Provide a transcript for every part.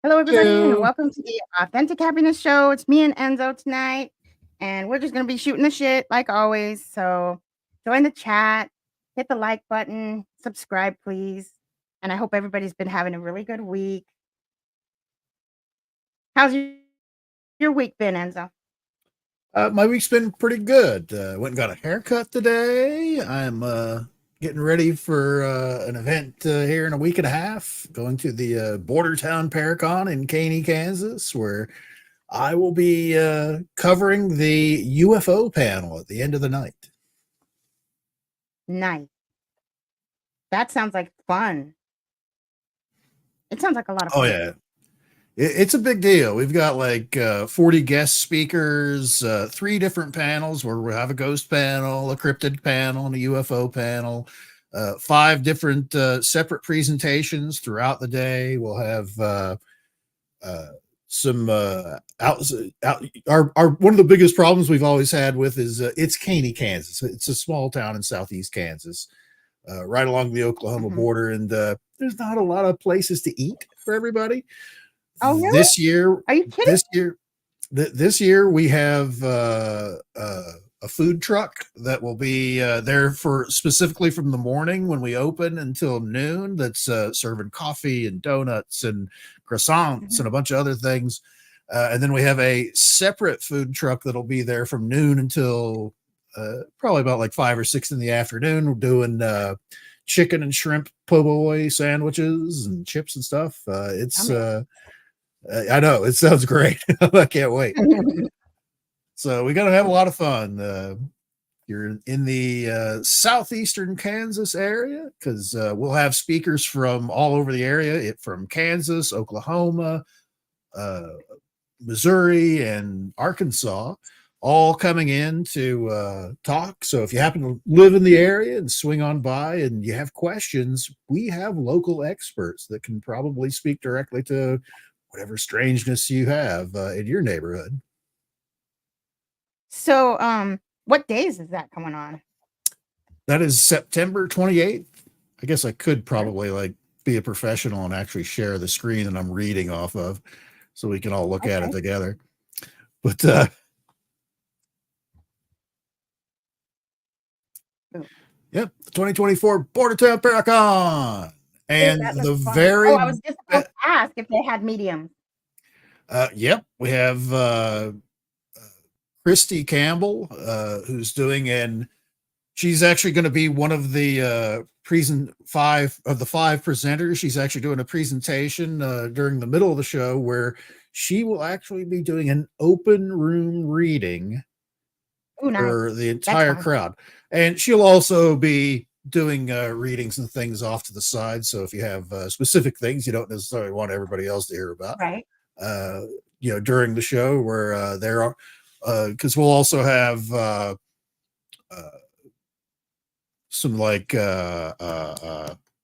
Hello, everybody, and Hello. welcome to the Authentic Happiness Show. It's me and Enzo tonight, and we're just going to be shooting the shit like always. So join the chat, hit the like button, subscribe, please. And I hope everybody's been having a really good week. How's your week been, Enzo? My week's been pretty good. Went and got a haircut today. I'm getting ready for an event here in a week and a half, going to the Border Town Paracon in Caney, Kansas, where I will be covering the UFO panel at the end of the night. Nice. That sounds like fun. It sounds like a lot of Oh, fun. yeah. It's a big deal. We've got like 40 guest speakers, 3 different panels where we'll have a ghost panel, a cryptid panel, and a UFO panel, 5 different separate presentations throughout the day. We'll have some our one of the biggest problems we've always had with is it's Caney, Kansas. It's a small town in southeast Kansas, right along the Oklahoma border, and there's not a lot of places to eat for everybody. Oh, really? This year, Are you kidding? This year we have a food truck that will be there for specifically from the morning when we open until noon. That's serving coffee and donuts and croissants and a bunch of other things. And then we have a separate food truck that'll be there from noon until probably about like 5 or 6 in the afternoon. We're doing chicken and shrimp po' boy sandwiches and chips and stuff. I know it sounds great. I can't wait. So we're gonna have a lot of fun. You're in the southeastern Kansas area because we'll have speakers from all over the area, from Kansas, Oklahoma, Missouri, and Arkansas, all coming in to talk. So if you happen to live in the area and swing on by and you have questions, we have local experts that can probably speak directly to whatever strangeness you have in your neighborhood. So, what days is that coming on? That is September 28th. I guess I could probably like be a professional and actually share the screen that I'm reading off of so we can all look at it together. But yep, the 2024 Border Town Paracon. And the very I was just about to ask if they had mediums. Yep, we have Christy Campbell, who's doing she's actually going to be one of the 5 presenters. She's actually doing a presentation during the middle of the show where she will actually be doing an open room reading for the entire crowd. And she'll also be doing readings and things off to the side. So if you have specific things you don't necessarily want everybody else to hear about, right? During the show where there are, because we'll also have some like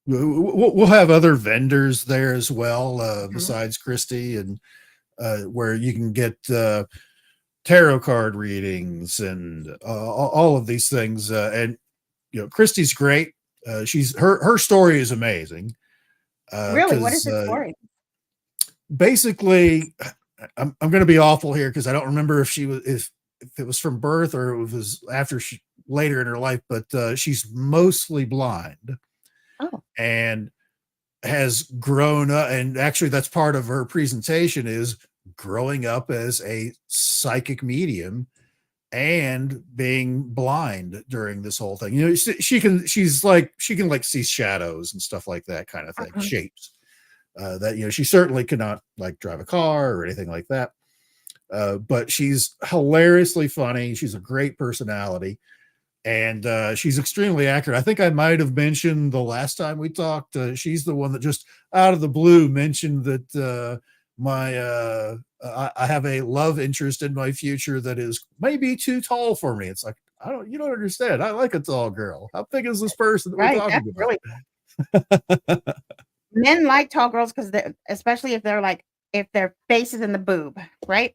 we'll have other vendors there as well besides Christy, and where you can get tarot card readings and all of these things. And Christy's great. She's her story is amazing. Really, what is her story? Basically, I'm going to be awful here because I don't remember if it was from birth or it was after later in her life, but she's mostly blind. And has grown up, and actually that's part of her presentation is growing up as a psychic medium and being blind during this whole thing. She can see shadows and stuff like that kind of thing, shapes. That she certainly cannot like drive a car or anything like that, but she's hilariously funny. She's a great personality, and she's extremely accurate. I think I might have mentioned the last time we talked, she's the one that just out of the blue mentioned that I have a love interest in my future that is maybe too tall for me. It's like, you don't understand. I like a tall girl. How big is this person that we're talking about? Really men like tall girls because especially if their face is in the boob, right?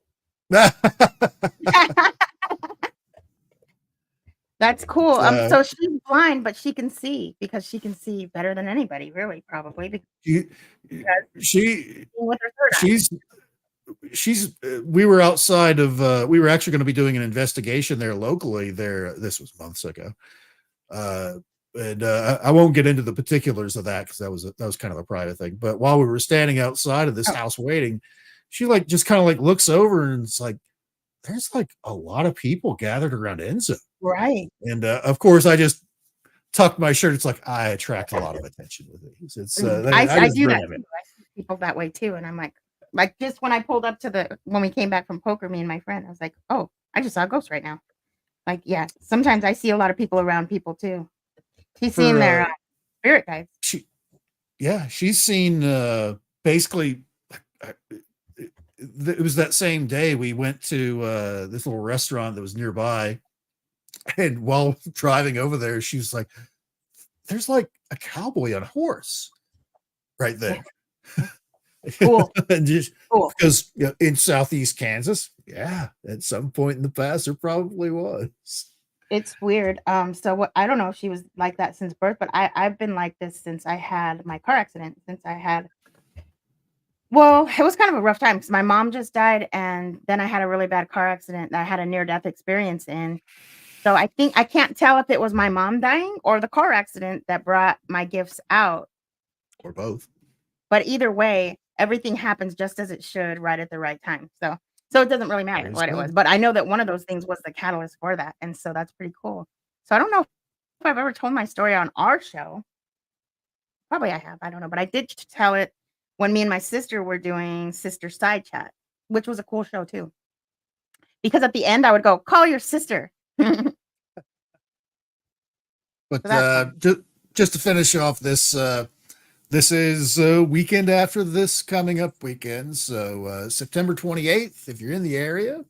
That's cool. Uh, So she's blind, but she can see because she can see better than anybody, really, probably because she, she, with her third eye. we were outside of, we were actually going to be doing an investigation there locally there. This was months ago. And I won't get into the particulars of that because that was kind of a private thing. But while we were standing outside of this house waiting, she like just kind of like looks over and it's like, there's like a lot of people gathered around Enzo. Right. And of course, I just tucked my shirt. It's like I attract a lot of attention with these. It's I do that too. I see people that way too, and I'm like just when I pulled up to when we came back from poker, me and my friend, I was like, oh, I just saw a ghost right now. Like, yeah, sometimes I see a lot of people around people too. She's seen their spirit guides. She's seen basically. It was that same day we went to this little restaurant that was nearby, and while driving over there, she was like, "There's like a cowboy on a horse right there." Cool. And just cool. Because in Southeast Kansas, at some point in the past, there probably was. It's weird. So what? I don't know if she was like that since birth, but I've been like this since I had my car accident. Well, it was kind of a rough time because my mom just died, and then I had a really bad car accident that I had a near-death experience in. So I think I can't tell if it was my mom dying or the car accident that brought my gifts out. Or both. But either way, everything happens just as it should right at the right time. So it doesn't really matter what it was. But I know that one of those things was the catalyst for that. And so that's pretty cool. So I don't know if I've ever told my story on our show. Probably I have. I don't know. But I did tell it when me and my sister were doing Sister Side Chat, which was a cool show too. Because at the end, I would go, call your sister. But just to finish off this, this is a weekend after this coming up weekend. So September 28th, if you're in the area,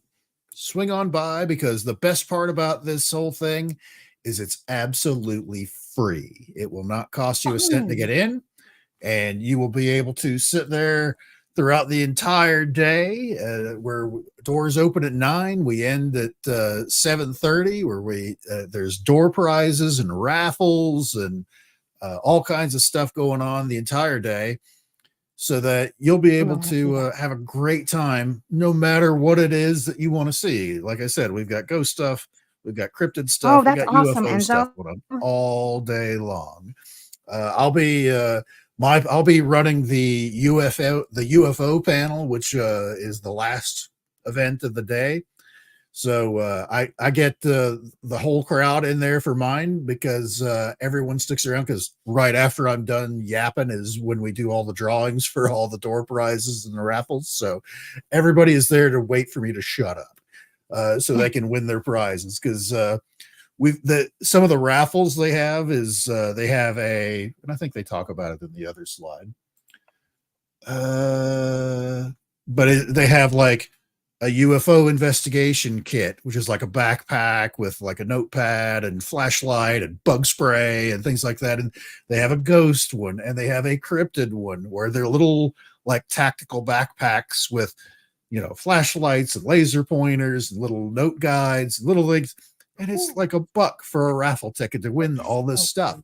swing on by, because the best part about this whole thing is it's absolutely free. It will not cost you a cent to get in, and you will be able to sit there throughout the entire day. Where doors open at 9, we end at 7:30. Where there's door prizes and raffles and all kinds of stuff going on the entire day, so that you'll be able to have a great time no matter what it is that you want to see. Like I said, we've got ghost stuff, we've got cryptid stuff, we've got awesome, UFO Enzo. stuff going on all day long. I'll be running the UFO panel, which is the last event of the day. So I get the whole crowd in there for mine, because everyone sticks around, because right after I'm done yapping is when we do all the drawings for all the door prizes and the raffles. So everybody is there to wait for me to shut up so they can win their prizes, because some of the raffles they have is they have and I think they talk about it in the other slide. But they have like a UFO investigation kit, which is like a backpack with like a notepad and flashlight and bug spray and things like that. And they have a ghost one, and they have a cryptid one, where they're little like tactical backpacks with, flashlights and laser pointers and little note guides and little things. And it's like $1 for a raffle ticket to win all this stuff.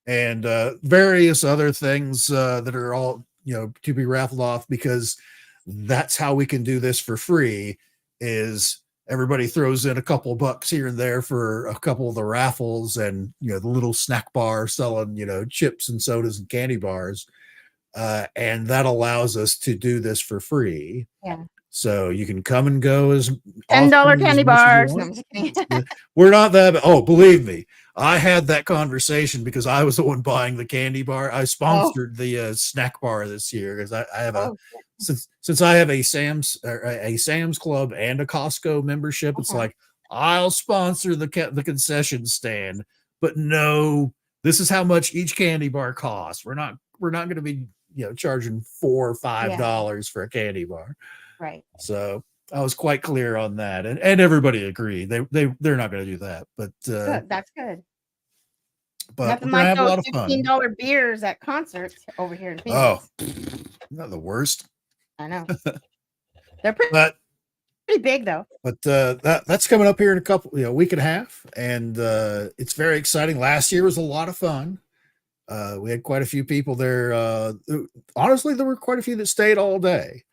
And various other things that are all, to be raffled off, because that's how we can do this for free. Is everybody throws in a couple bucks here and there for a couple of the raffles, and the little snack bar selling chips and sodas and candy bars, and that allows us to do this for free. So you can come and go as $10 candy bars. No, I'm just kidding. We're not that. Oh, believe me, I had that conversation because I was the one buying the candy bar. I sponsored the snack bar this year, because I have since I have a Sam's Club and a Costco membership. It's like, I'll sponsor the concession stand, but no, this is how much each candy bar costs. We're not going to be charging $4 or $5 for a candy bar. Right. So I was quite clear on that, and everybody agreed they're not going to do that. But good. That's good. But nothing we're gonna like have a lot those of fun. $15 beers at concerts over here in Phoenix. Oh, not the worst. I know. They're pretty Pretty big though. But that's coming up here in a week and a half, and it's very exciting. Last year was a lot of fun. We had quite a few people there. Honestly, there were quite a few that stayed all day.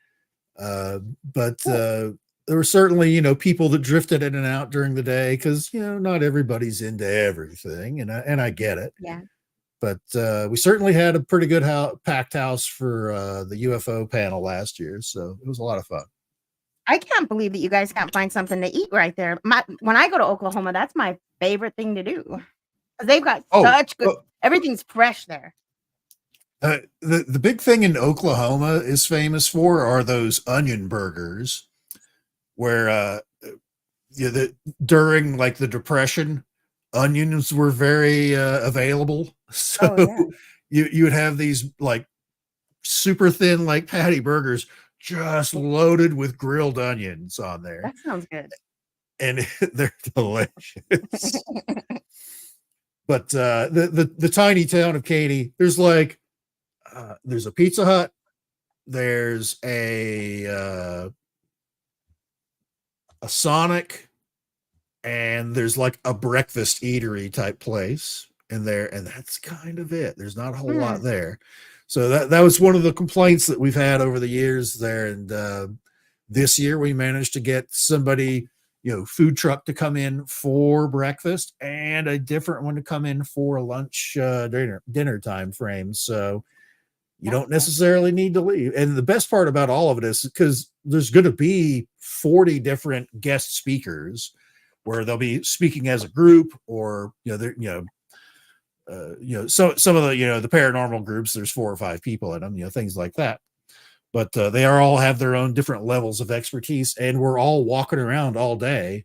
But there were certainly, people that drifted in and out during the day because, not everybody's into everything, and I get it. Yeah. But we certainly had a pretty good packed house for the UFO panel last year, so it was a lot of fun. I can't believe that you guys can't find something to eat right there. When I go to Oklahoma, that's my favorite thing to do. 'Cause they've got such good everything's fresh there. The big thing in Oklahoma is famous for are those onion burgers, where during like the Depression, onions were very available. So you would have these like super thin like patty burgers just loaded with grilled onions on there. That sounds good. And they're delicious. But the tiny town of Katy, there's a Pizza Hut, there's a Sonic, and there's like a breakfast eatery type place in there, and that's kind of it. There's not a whole lot there. So that was one of the complaints that we've had over the years there. And this year we managed to get somebody, food truck to come in for breakfast and a different one to come in for lunch, dinner time frame. So you don't necessarily need to leave. And the best part about all of it is because there's going to be 40 different guest speakers where they'll be speaking as a group, or so some of the paranormal groups, there's 4 or 5 people in them, things like that. But they all have their own different levels of expertise, and we're all walking around all day,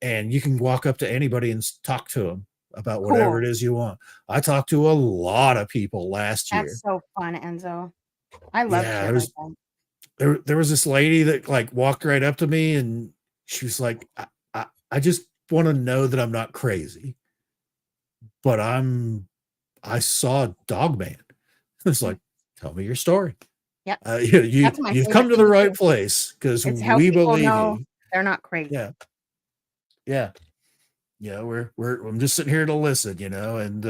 and you can walk up to anybody and talk to them about whatever it is you want. I talked to a lot of people last year. That's so fun, Enzo. I love shit like that. There was this lady that like walked right up to me, and she was like, I just want to know that I'm not crazy, but I saw a dog man. It's like, tell me your story. Yeah, you've come to the right place, because we believe you. They're not crazy. Yeah. I'm just sitting here to listen, and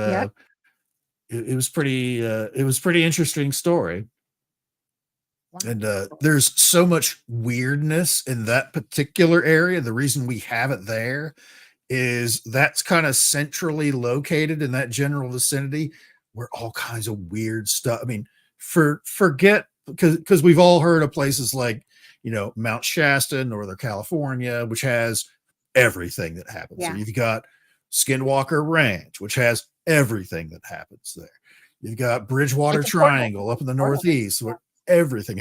it was pretty interesting story. And there's so much weirdness in that particular area. The reason we have it there is that's kind of centrally located in that general vicinity, where all kinds of weird stuff. I mean, forget, because we've all heard of places like, Mount Shasta, Northern California, which has everything that happens. Yeah. So you've got Skinwalker Ranch, which has everything that happens there. You've got Bridgewater Triangle up in the Northeast, where everything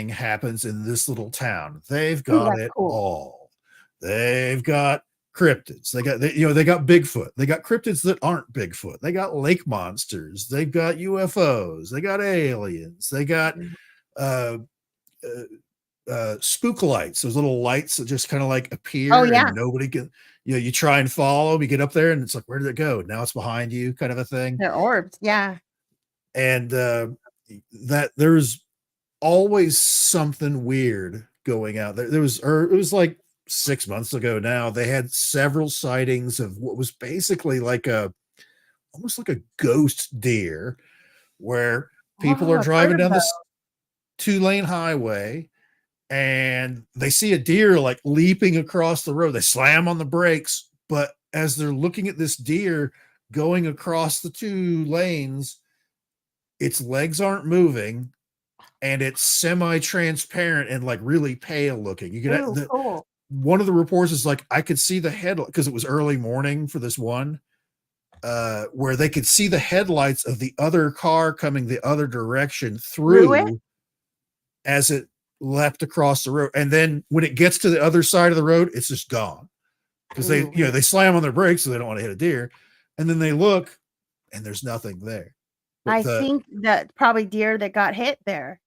happens in this little town. They've got it all. They've got cryptids. They got Bigfoot. They got cryptids that aren't Bigfoot. They got lake monsters. They've got UFOs. They got aliens. They got spook lights. Those little lights that just kind of like appear. Oh, yeah. And nobody can. You try and follow them. You get up there, and it's like, where did it go? Now it's behind you, kind of a thing. They're orbs. Yeah. And that there's always something weird going out there. It was like 6 months ago now, they had several sightings of what was basically like almost like a ghost deer, where people are driving down this 2-lane highway and they see a deer like leaping across the road. They slam on the brakes, but as they're looking at this deer going across the 2 lanes, its legs aren't moving, and it's semi-transparent and like really pale looking. You get cool. One of the reports is like, I could see the head, because it was early morning for this one, where they could see the headlights of the other car coming the other direction through as it leapt across the road. And then when it gets to the other side of the road, it's just gone, because they slam on their brakes, so they don't want to hit a deer. And then they look, and there's nothing there. But I think that probably deer that got hit there.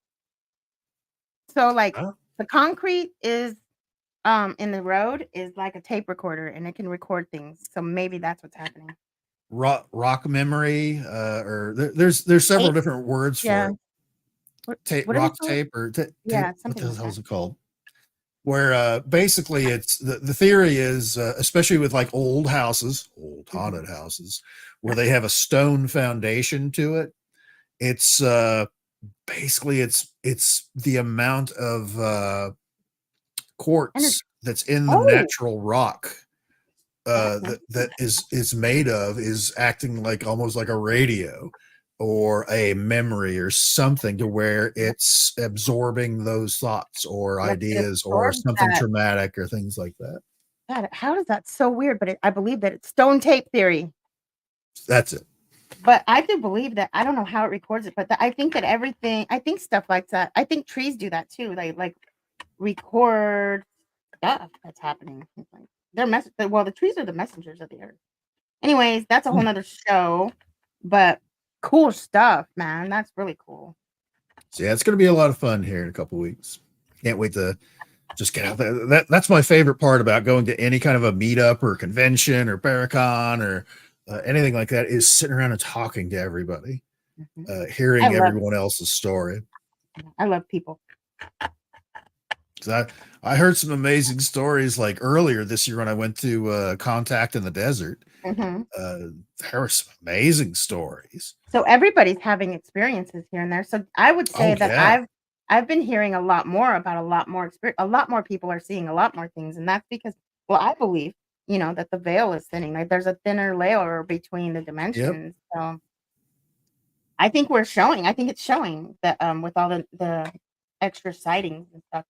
So like the concrete is in the road is like a tape recorder, and it can record things. So maybe that's what's happening. Rock memory, or there's several different words for it. Rock tape, or yeah, what the hell is it called? where basically it's the theory is, especially with like old houses, old haunted houses, where they have a stone foundation to it. It's basically it's the amount of Energy. quartz that's in the Oh, natural rock that makes that is made of is acting like almost like a radio or a memory or something, to where it's absorbing those thoughts or like it ideas or absorbs something that. traumatic or things like that. God, how is that so weird? But I believe that it's stone tape theory. That's it. But I do believe that I don't know how it records it, but I think that everything, I think stuff like that. I think trees do that too. Like record stuff that's happening. Like they're well, the trees are the messengers of the earth. Anyways, that's a whole nother show. But cool stuff, man. That's really cool. So yeah, it's going to be a lot of fun here in a couple weeks. Can't wait to just get out there. That's my favorite part about going to any kind of a meetup or convention or Paracon or anything like that, is sitting around and talking to everybody, I hearing love everyone else's story. I love people. I heard some amazing stories like earlier this year when I went to Contact in the Desert. There were some amazing stories. So everybody's having experiences here and there. So I would say Oh that yeah. I've been hearing a lot more about a lot more experience. A lot more people are seeing a lot more things, and that's because, well, I believe, that the veil is thinning. Like there's a thinner layer between the Yep. dimensions. So I think we're showing. I think it's showing that with all the extra sightings and stuff.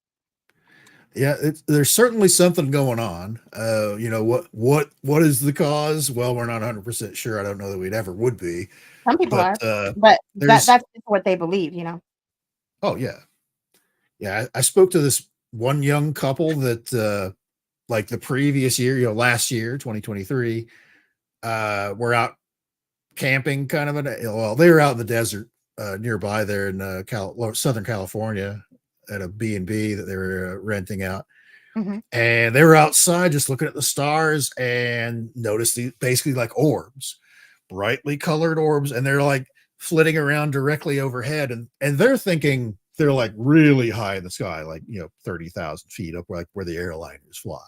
Yeah, there's certainly something going on. What is the cause? Well, we're not 100% sure. I don't know that we'd ever would be, Some people but are, but there's that's just what they believe. oh yeah, yeah. I spoke to this one young couple that like the previous year, last year, 2023, were out camping, kind of well, they were out in the desert nearby there in Southern California at a B&B that they were renting out. And they were outside just looking at the stars and noticed these basically like orbs, brightly colored orbs, and they're like flitting around directly overhead. And they're thinking they're like really high in the sky, like 30,000 feet up, like where the airliners fly.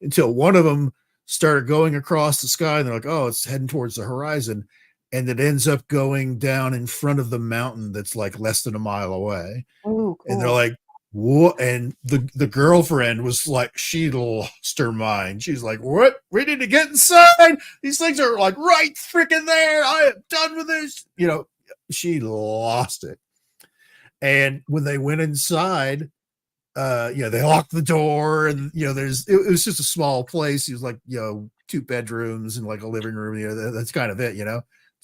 Until one of them started going across the sky, and they're like, oh, it's heading towards the horizon. And it ends up going down in front of the mountain that's like less than a mile away. Ooh, And they're cool. like, what? And the girlfriend was like, she lost her mind. She's like, what? We need to get inside. These things are like right freaking there. I am done with this. She lost it. And when they went inside, they locked the door, and it was just a small place. It was like 2 bedrooms and like a living room. That's kind of it.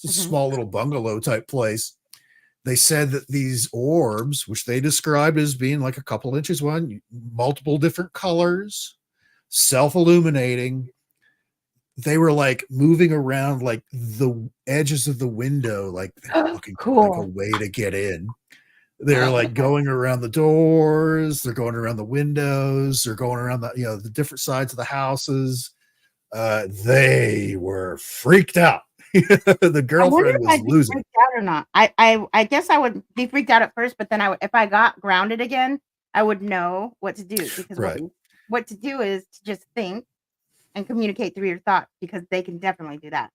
It's a small little bungalow type place. They said that these orbs, which they described as being like a couple inches wide, multiple different colors, self-illuminating, they were like moving around like the edges of the window, like they were looking for like a Cool. way to get in. They're like going around the doors, they're going around the windows, they're going around the different sides of the houses. They were freaked out. The I wonder girlfriend if was I'd be losing it. freaked out or not. I guess I would be freaked out at first, but then if I got grounded again, I would know what to do, because Right. what to do is to just think and communicate through your thoughts, because they can definitely do that.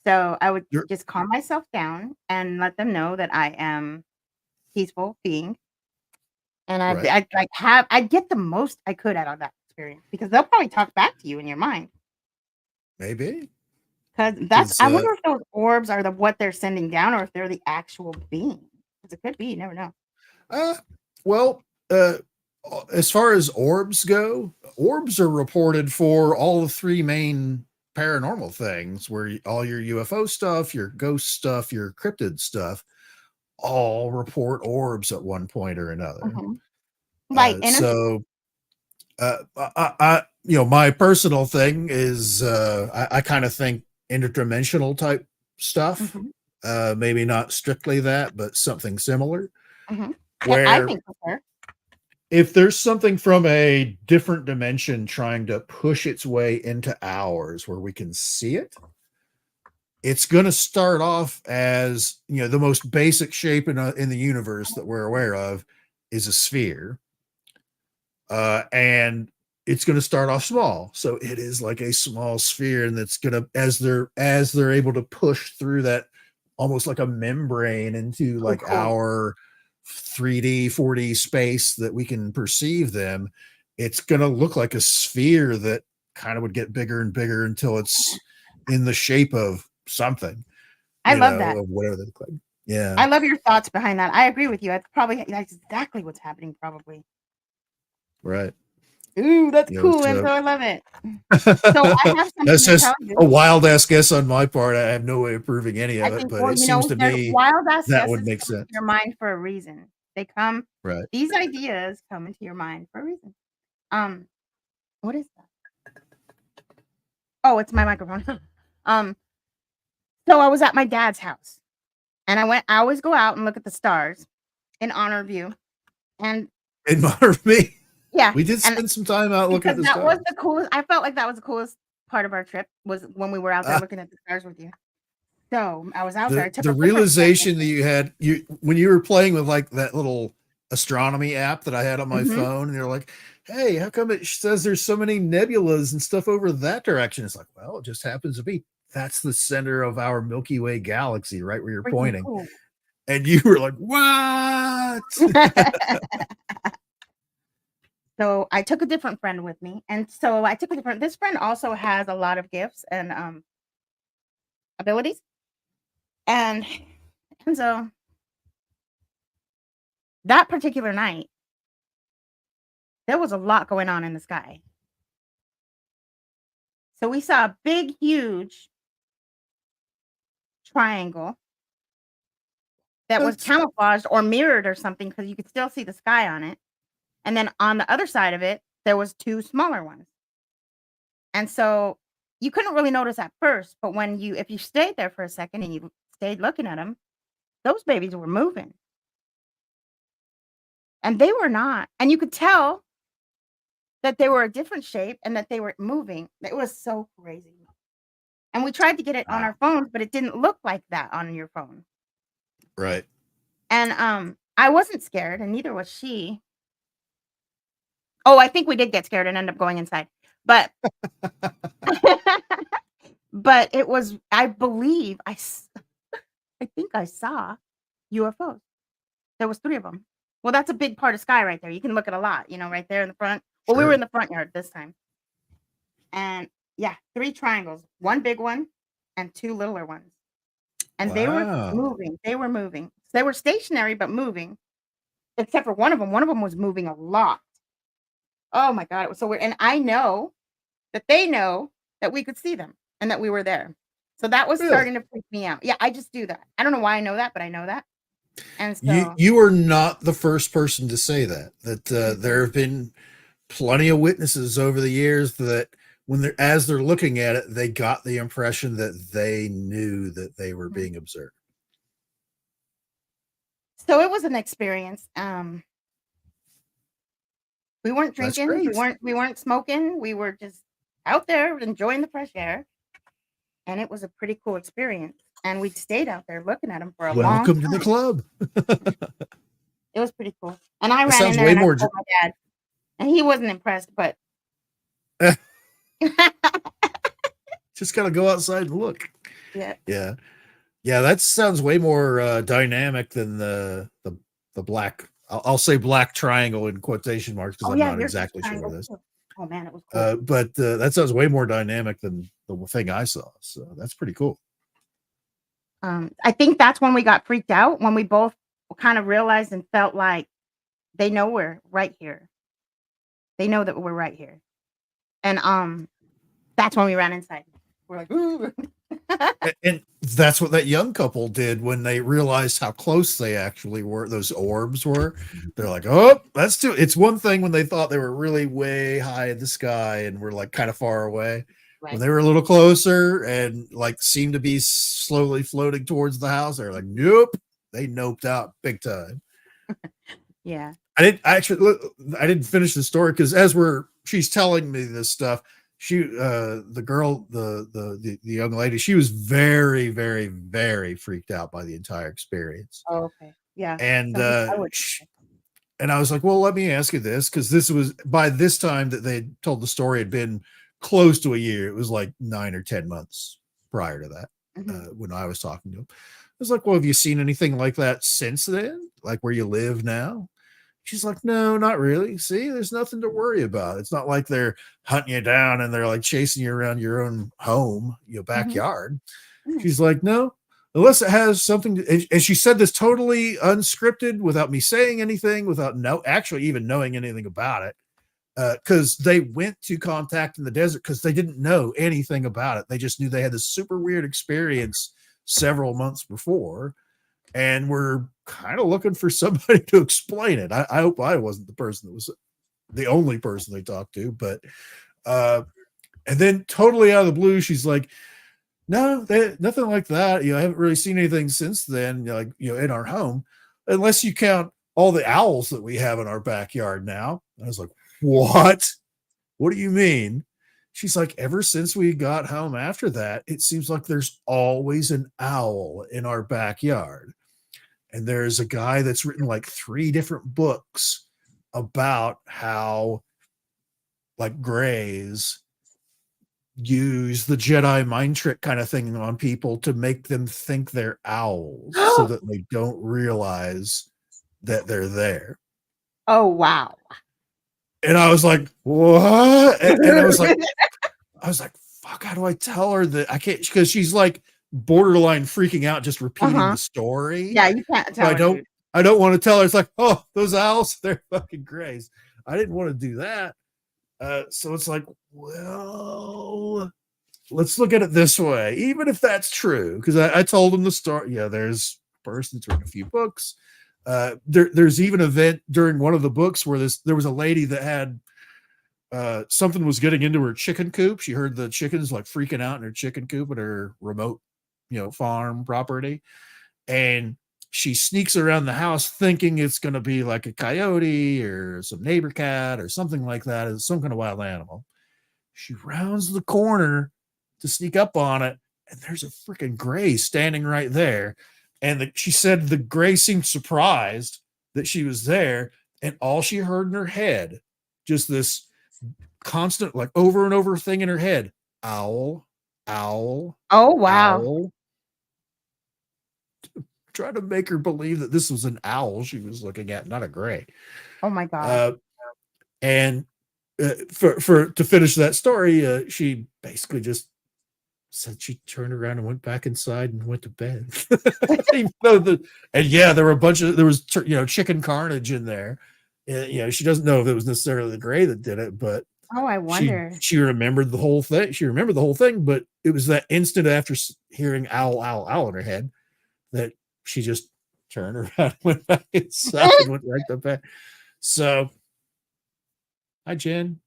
So I would You're just calm myself down and let them know that I am peaceful being, and right. I'd get the most I could out of that experience, because they'll probably talk back to you in your mind. Maybe. Because Because I wonder if those orbs are what they're sending down, or if they're the actual being. Because it could be, you never know. uh well as far as orbs go, orbs are reported for all the 3 main paranormal things, where all your UFO stuff, your ghost stuff, your cryptid stuff, all report orbs at one point or another. Mhm. Light energy. So my personal thing is I kind of think interdimensional type stuff. Mhm, Maybe not strictly that, but something similar, mhm. Yeah, I where think for sure. if there's something from a different dimension trying to push its way into ours where we can see it, it's going to start off as, the most basic shape in the universe that we're aware of is a sphere. and it's going to start off small. So it is like a small sphere, and that's going to, as they're able to push through that, almost like a membrane into like cool. our 3D, 4D space that we can perceive them, it's going to look like a sphere that kind of would get bigger and bigger until it's in the shape of something. I love that. Of whatever they look like. Yeah. I love your thoughts behind that. I agree with you. That's exactly what's happening, probably. Right. Ooh, that's cool, Enzo. I love it. So I have something that's to just tell you. A wild ass guess on my part. I have no way of proving any of it, but it seems to me wild ass that would make sense. Your mind for a reason. They come. Right. These ideas come into your mind for a reason. What is that? Oh, it's my microphone. So I was at my dad's house, and I always go out and look at the stars in honor of you, and in honor of me. Yeah, we did spend some time out looking at the stars. That was the coolest. I felt like that was the coolest part of our trip, was when we were out there looking at the stars with you. So I was out there. I took the realization that you had when you were playing with like that little astronomy app that I had on my phone, and you're like, hey, how come it says there's so many nebulas and stuff over that direction? It's like, well, it just happens to be that's the center of our Milky Way galaxy, right where you're pointing. Cool. And you were like, what? So I took a different friend with me. And so I took this friend also has a lot of gifts and abilities. And so that particular night, there was a lot going on in the sky. So we saw a big, huge triangle that was camouflaged or mirrored or something, because you could still see the sky on it. And then on the other side of it, there was two smaller ones. And so you couldn't really notice at first, but if you stayed there for a second and you stayed looking at them, those babies were moving. And they were not. And you could tell that they were a different shape and that they were moving. It was so crazy. And we tried to get it on our phones, but it didn't look like that on your phone. Right. And I wasn't scared, and neither was she. Oh, I think we did get scared and end up going inside. But but it was, I believe, I think I saw UFOs. There was 3 of them. Well, that's a big part of sky right there. You can look at a lot, right there in the front. Well, we were in the front yard this time. And yeah, 3 triangles, 1 big one and 2 littler ones. And they were moving. They were moving. They were stationary, but moving. Except for one of them. One of them was moving a lot. Oh my God, it was so weird. And I know that they know that we could see them and that we were there. So that was starting to freak me out. Yeah, I just do that. I don't know why I know that, but I know that. And so you are not the first person to say that. There have been plenty of witnesses over the years that as they're looking at it, they got the impression that they knew that they were being observed. So it was an experience. We weren't drinking, we weren't smoking, we were just out there enjoying the fresh air. And it was a pretty cool experience. And we stayed out there looking at them for a long time. Welcome to the club. It was pretty cool. And I ran in there and I told my dad. And he wasn't impressed, but just gotta go outside and look. Yeah. That sounds way more dynamic than the black. I'll say black triangle in quotation marks because I'm not exactly sure what it is. Oh man, it was cool. But that sounds way more dynamic than the thing I saw. So that's pretty cool. I think that's when we got freaked out, when we both kind of realized and felt like they know we're right here. They know that we're right here. And that's when we ran inside. We're like, ooh. And that's what that young couple did when they realized how close they actually were. Those orbs were. They're like, oh, that's too. It's one thing when they thought they were really way high in the sky and were like kind of far away. Right. When they were a little closer and like seemed to be slowly floating towards the house, they're like, nope. They noped out big time. Yeah. I didn't finish the story because she's telling me this stuff. The girl, the young lady, she was very, very, very freaked out by the entire experience. Oh, okay. Yeah. And And I was like, well, let me ask you this, because this was by this time that they told the story had been close to a year. It was like 9 or 10 months prior to that when I was talking to him. I was like, well, have you seen anything like that since then? Like where you live now? She's like, no, not really. See, there's nothing to worry about. It's not like they're hunting you down and they're like chasing you around your own home, your backyard. She's like, no, unless it has something to, and she said this totally unscripted without me saying anything, without actually even knowing anything about it. Because they went to contact in the desert because they didn't know anything about it. They just knew they had this super weird experience several months before, and we're kind of looking for somebody to explain it. I hope I wasn't the person that was the only person they talked to, but and then totally out of the blue, she's like, no, nothing like that. I haven't really seen anything since then, like, in our home, unless you count all the owls that we have in our backyard now. I was like, what? What do you mean? She's like, ever since we got home after that, it seems like there's always an owl in our backyard. And there's a guy that's written like 3 different books about how like Greys use the Jedi mind trick kind of thing on people to make them think they're owls so that they don't realize that they're there. Oh, wow. And I was like, what? And I was like, fuck, how do I tell her that I can't? Because she's like borderline freaking out, just repeating the story. Yeah, you can't tell her. I don't want to tell her. It's like, oh, those owls, they're fucking Greys. I didn't want to do that. So it's like, well, let's look at it this way. Even if that's true, because I told him the story. Yeah, there's a person that's written a few books. There's even an event during one of the books where there was a lady that had something was getting into her chicken coop. She heard the chickens like freaking out in her chicken coop at her remote, farm property. And she sneaks around the house thinking it's going to be like a coyote or some neighbor cat or something like that. It's some kind of wild animal. She rounds the corner to sneak up on it, and there's a freaking Grey standing right there. And she said the Grey seemed surprised that she was there, and all she heard in her head, just this constant, like over and over thing in her head, owl, owl. Oh, wow. Owl. Trying to make her believe that this was an owl she was looking at, not a Grey. Oh my God. And to finish that story, she basically just said she turned around and went back inside and went to bed. Even though there were there was chicken carnage in there. She doesn't know if it was necessarily the Grey that did it, but I wonder. She remembered the whole thing. She remembered the whole thing, but it was that instant after hearing owl, owl, owl in her head that she just turned around, went back inside, and went right to bed. So, hi, Jen.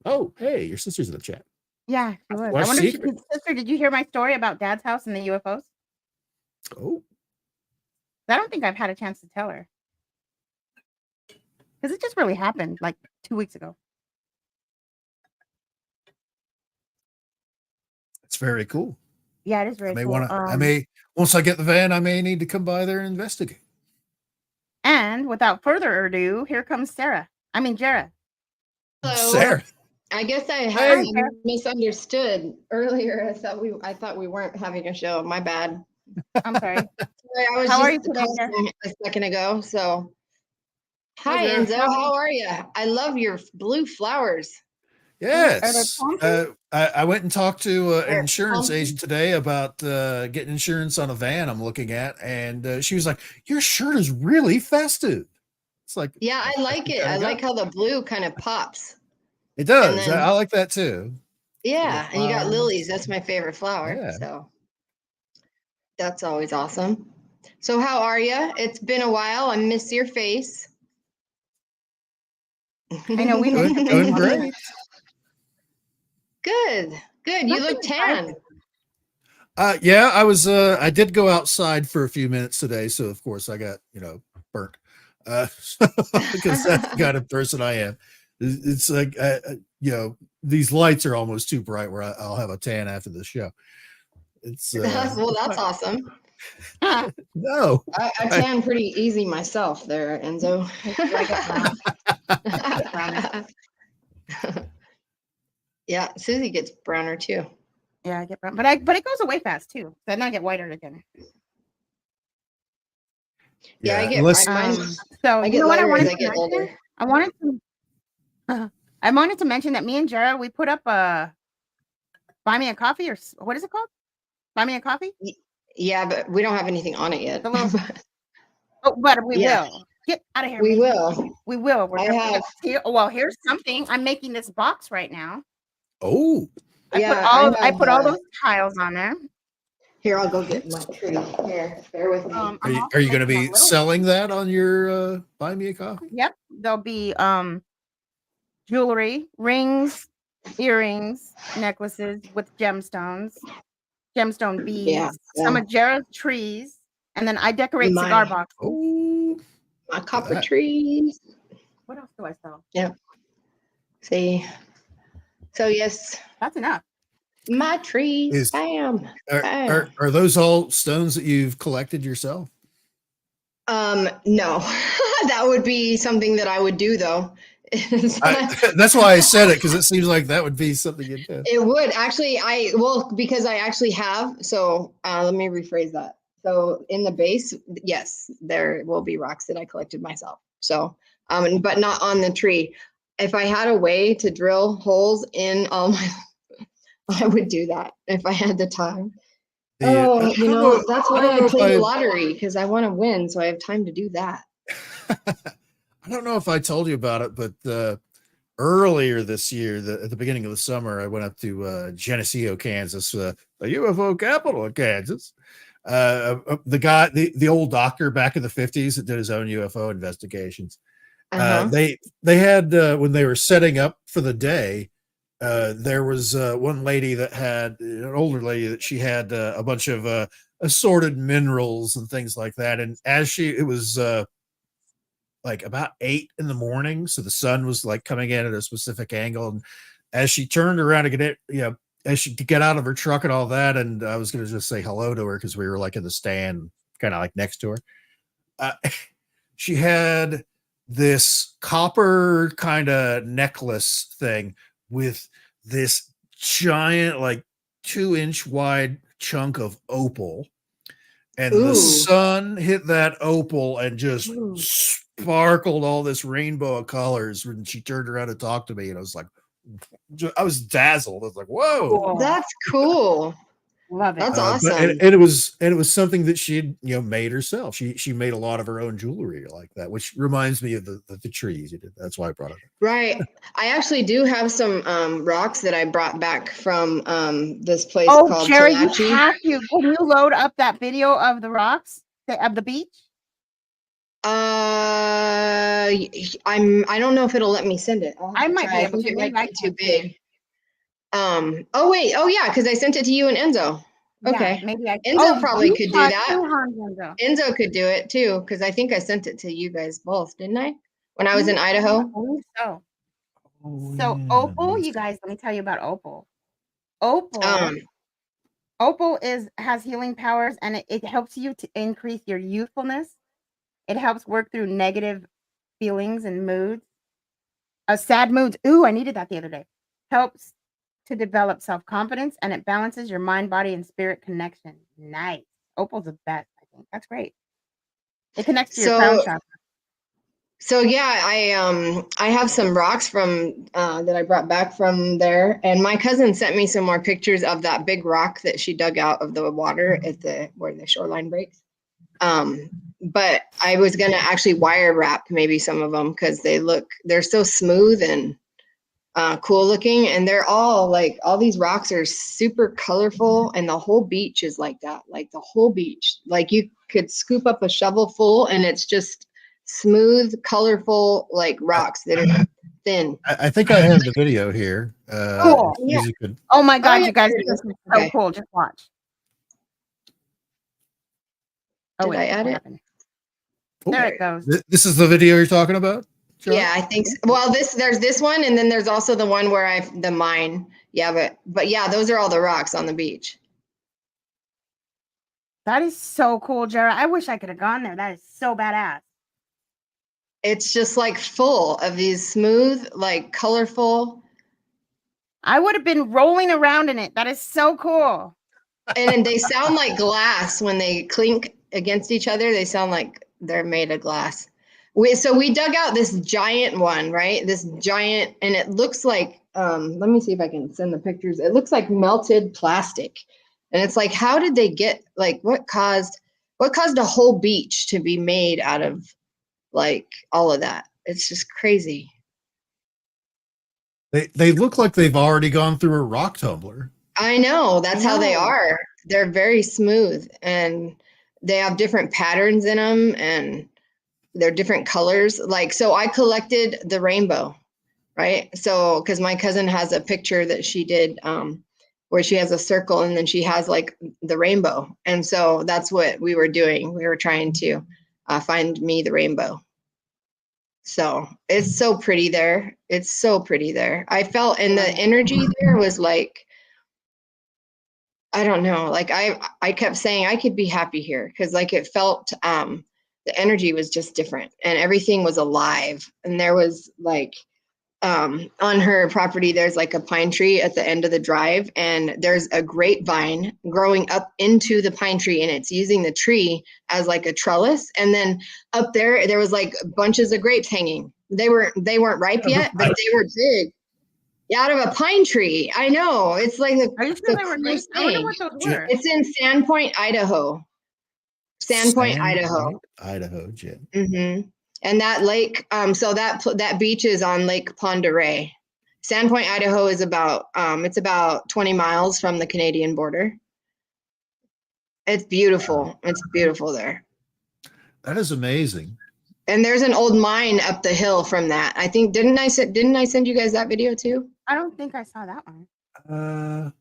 Oh, hey, your sister's in the chat. Yeah, she was. I wonder, sister, did you hear my story about Dad's house and the UFOs? Oh. I don't think I've had a chance to tell her. Because it just really happened like 2 weeks ago. It's very cool. Yeah, it is very cool. I may, once I get the van, I may need to come by there and investigate. And without further ado, here comes Jara. Hello. Sarah. I guess I had misunderstood earlier. I thought we weren't having a show. My bad. I'm sorry. I was how are you today, a second ago. So, hi Enzo. How are you? I love your blue flowers. Yes. I went and talked to an insurance agent today about getting insurance on a van I'm looking at, and she was like, "Your shirt is really festive." It's like, yeah, I like it. I like how the blue kind of pops. It does. I like that too. Yeah, and you got lilies. That's my favorite flower. Yeah. So that's always awesome. So how are you? It's been a while. I miss your face. I know we doing great. Good. You look tan. Yeah, I was. I did go outside for a few minutes today, so of course I got burnt. Because that's the kind of person I am. It's like these lights are almost too bright where I'll have a tan after the show. It's well, that's awesome. No. I tan pretty easy myself there, Enzo. Yeah, Susie gets browner too. Yeah, I get brown, but it goes away fast too. Then I get whiter again. Yeah, I get so I you get know what I lighter wanted as I to get mention? older. I wanted to mention that me and Jara, we put up a buy me a coffee, or what is it called? Buy me a coffee? Yeah, but we don't have anything on it yet. But we will. Get out of here. We will. We will. Well, here's something. I'm making this box right now. Oh. I put all those tiles on there. Here, I'll go get my tree. Here, bear with me. Are you going to be selling that on your Buy Me a Coffee? Yep. There'll be jewelry, rings, earrings, necklaces with gemstone beads, some of Jara's trees, and then I decorate cigar boxes. Oh, my copper trees. What else do I sell? Yeah. See. So yes, that's enough. My trees. Bam. Are those all stones that you've collected yourself? No. That would be something that I would do though. That's why I said it, because it seems like that would be something you'd do. It would actually. Because I actually have. So let me rephrase that. So in the base, yes, there will be rocks that I collected myself. So, but not on the tree. If I had a way to drill holes in all my, I would do that if I had the time. Yeah, that's why I play the lottery, because I want to win, so I have time to do that. I don't know if I told you about it, but earlier this year, at the beginning of the summer, I went up to Geneseo, Kansas, the UFO capital of Kansas. The old doctor back in the 50s that did his own UFO investigations. They had when they were setting up for the day, there was one lady that had an older lady that she had a bunch of assorted minerals and things like that. And it was like about 8 a.m, so the sun was like coming in at a specific angle, and as she turned around to get it, as she could get out of her truck and all that, and I was going to just say hello to her because we were like in the stand, kind of like next to her. She had this copper kind of necklace thing with this giant, like 2-inch wide chunk of opal, and the sun hit that opal and just sparkled all this rainbow of colors when she turned around to talk to me, and I was like, I was dazzled. I was like, whoa, that's cool. Love it. That's awesome. And it was something that she had made herself. She made a lot of her own jewelry like that, which reminds me of the trees you did. That's why I brought it up. Right. I actually do have some rocks that I brought back from this place called Jara, Talachi. you have to. Can you load up that video of the rocks of the beach? I don't know if it'll let me send it. I might be able to. It might be too big. Oh wait. Oh yeah, because I sent it to you and Enzo. Okay. Yeah, maybe Enzo probably could do that. Enzo. Enzo could do it too, because I think I sent it to you guys both, didn't I? When I was in Idaho. So opal, you guys, let me tell you about opal. Opal has healing powers, and it helps you to increase your youthfulness. It helps work through negative feelings and moods. Sad moods. Ooh, I needed that the other day. Helps to develop self-confidence, and it balances your mind, body, and spirit connection. Nice. Opal's the best, I think. That's great. It connects to your crown chakra. So yeah, I have some rocks from that I brought back from there, and my cousin sent me some more pictures of that big rock that she dug out of the water at where the shoreline breaks. But I was gonna actually wire wrap maybe some of them, because they're so smooth and cool looking, and they're all these rocks are super colorful, and the whole beach is like that. Like the whole beach, like you could scoop up a shovel full, and it's just smooth, colorful, like rocks that are thin. I think I have the video here. Cool. Yeah. Oh my God, you guys, this is so cool. Just watch. Did I add it? There it goes. This is the video you're talking about? Jara? Yeah, I think so. Well, there's this one, and then there's also the one where the mine. Yeah, but yeah, those are all the rocks on the beach. That is so cool, Jara. I wish I could have gone there. That is so badass. It's just like full of these smooth, like colorful. I would have been rolling around in it. That is so cool. And they sound like glass when they clink against each other. They sound like they're made of glass. So we dug out this giant one, right? This giant, and it looks like, let me see if I can send the pictures. It looks like melted plastic. And it's like, how did they get, like, what caused a whole beach to be made out of like all of that? It's just crazy. They look like they've already gone through a rock tumbler. I know, that's how they are. They're very smooth, and they have different patterns in them, and they're different colors. Like, so I collected the rainbow, right? So, because my cousin has a picture that she did where she has a circle and then she has like the rainbow. And so that's what we were doing. We were trying to find me the rainbow. So it's so pretty there. It's so pretty there. I felt, and the energy there was like, I don't know, like I kept saying I could be happy here, because like it felt the energy was just different and everything was alive. And there was like on her property, there's like a pine tree at the end of the drive, and there's a grapevine growing up into the pine tree, and it's using the tree as like a trellis. And then up there was like bunches of grapes hanging. They weren't ripe yet, but they were big. Out of a pine tree. I know. It's like Are you sure they were grapes? I wonder what those were. It's in Sandpoint, Idaho. Sandpoint, Idaho. Idaho, Jen. Mm-hmm. And that lake, so that beach is on Lake Pend d'Oreille. Sandpoint, Idaho is about it's about 20 miles from the Canadian border. It's beautiful. It's beautiful there. That is amazing. And there's an old mine up the hill from that. I think didn't I send you guys that video too? I don't think I saw that one.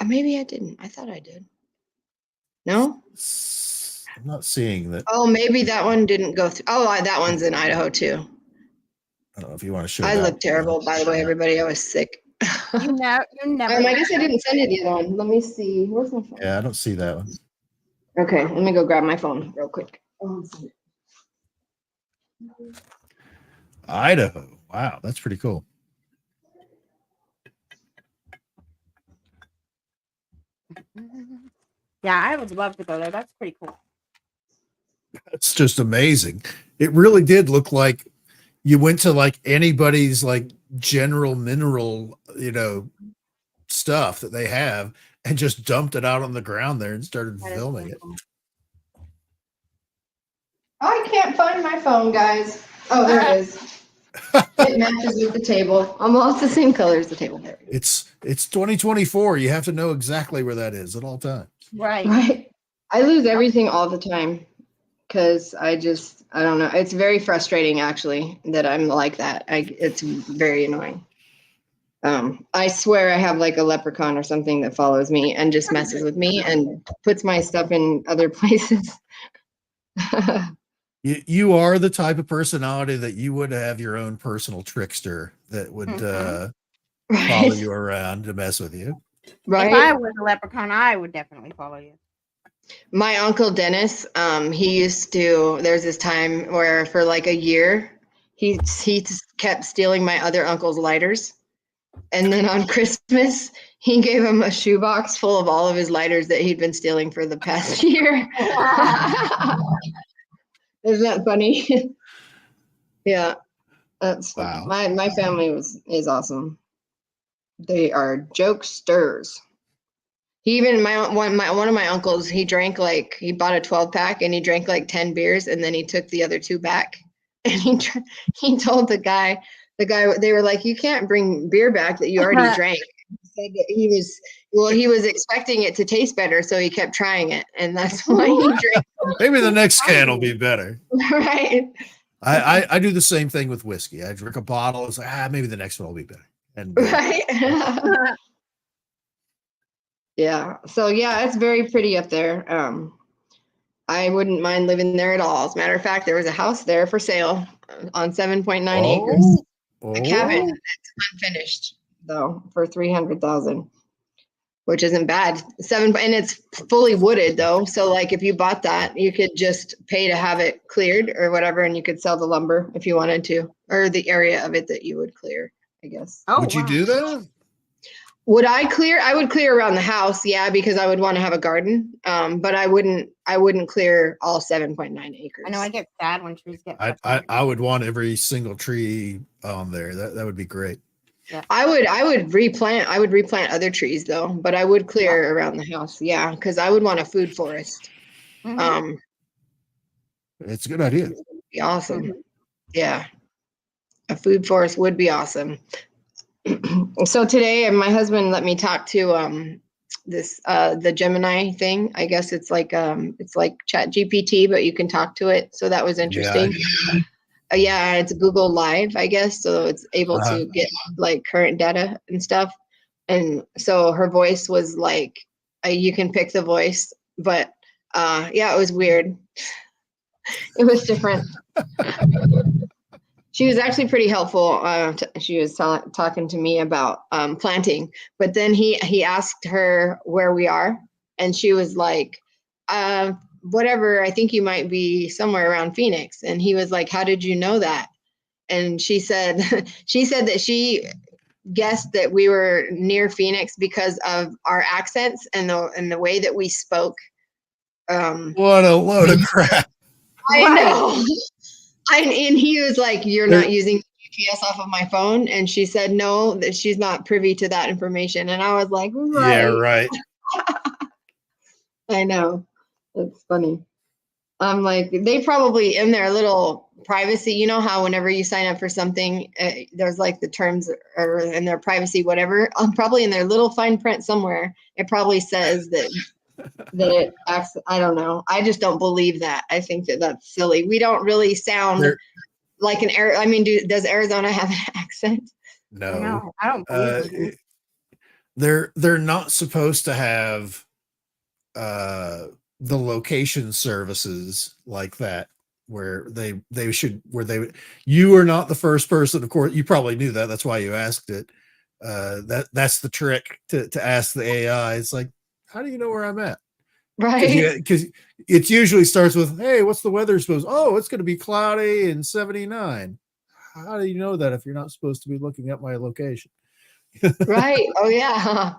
Maybe I didn't. I thought I did. No? I'm not seeing that. Oh, maybe that one didn't go through. Oh, that one's in Idaho too. I don't know if you want to show. I look terrible, by the way, everybody. I was sick. You never. I guess I didn't send it the other one. Let me see. Where's my phone? Yeah, I don't see that one. Okay, let me go grab my phone real quick. Idaho. Wow, that's pretty cool. Yeah, I would love to go there. That's pretty cool. It's just amazing. It really did look like you went to like anybody's like general mineral, stuff that they have and just dumped it out on the ground there and started filming it. I can't find my phone, guys. Oh, there it is. It matches with the table. Almost the same color as the table. There. It's 2024. You have to know exactly where that is at all times. Right. I lose everything all the time because I don't know. It's very frustrating actually that I'm like that. It's very annoying. I swear I have like a leprechaun or something that follows me and just messes with me and puts my stuff in other places. You are the type of personality that you would have your own personal trickster that would follow you around to mess with you. Right. If I was a leprechaun, I would definitely follow you. My uncle Dennis, there's this time where for like a year, he kept stealing my other uncle's lighters. And then on Christmas, he gave him a shoebox full of all of his lighters that he'd been stealing for the past year. Isn't that funny? Yeah, that's wow. My family is awesome. They are jokesters. He even one of my uncles, he bought a 12-pack and he drank like 10 beers and then he took the other 2 back. And he told the guy they were like, you can't bring beer back that you already drank. He said that he was expecting it to taste better, so he kept trying it, and that's why he drank. Maybe the next can will be better. Right. I do the same thing with whiskey. I drink a bottle. It's like, maybe the next one will be better. And right. Yeah. So yeah, it's very pretty up there. I wouldn't mind living there at all. As a matter of fact, there was a house there for sale on 7.9 acres. A cabin that's unfinished though for $300,000. which isn't bad. And it's fully wooded though. So like if you bought that, you could just pay to have it cleared or whatever, and you could sell the lumber if you wanted to, or the area of it that you would clear, I guess. Oh, Would you wow. do that? Would I clear? I would clear around the house, yeah, because I would want to have a garden. But I wouldn't clear all 7.9 acres. I know I get sad when trees get I would want every single tree on there. That would be great. Yeah. I would replant other trees though, but I would clear around the house. Yeah, because I would want a food forest. Mhm. It's a good idea. Be awesome. Yeah. A food forest would be awesome. So today my husband let me talk to this the Gemini thing. I guess it's like ChatGPT, but you can talk to it. So that was interesting. Yeah, it's Google Live, I guess. So it's able to get like current data and stuff. And so her voice was like, you can pick the voice, but yeah, it was weird. It was different. She was actually pretty helpful. She was talking to me about planting, but then he asked her where we are, and she was like, whatever, I think you might be somewhere around Phoenix. And he was like, how did you know that? And she said that she guessed that we were near Phoenix because of our accents and the way that we spoke. What a load of crap. I know. And he was like, you're not using GPS off of my phone. And she said, no, that she's not privy to that information. And I was like, right. Yeah, right. I know. It's funny. I'm like, they probably in their little privacy, you know how whenever you sign up for something, there's like the terms or in their privacy, whatever, probably in their little fine print somewhere, it probably says that it acts, I don't know. I just don't believe that. I think that that's silly. We don't really sound like I mean, does Arizona have an accent? No, I don't believe it. They're not supposed to have the location services like that where you are not the first person. Of course, you probably knew that. That's why you asked it. That's the trick to ask the AI. It's like, how do you know where I'm at? Right. Because it usually starts with, hey, what's the weather supposed? Oh, it's going to be cloudy and 79. How do you know that if you're not supposed to be looking at my location? Right. Oh yeah.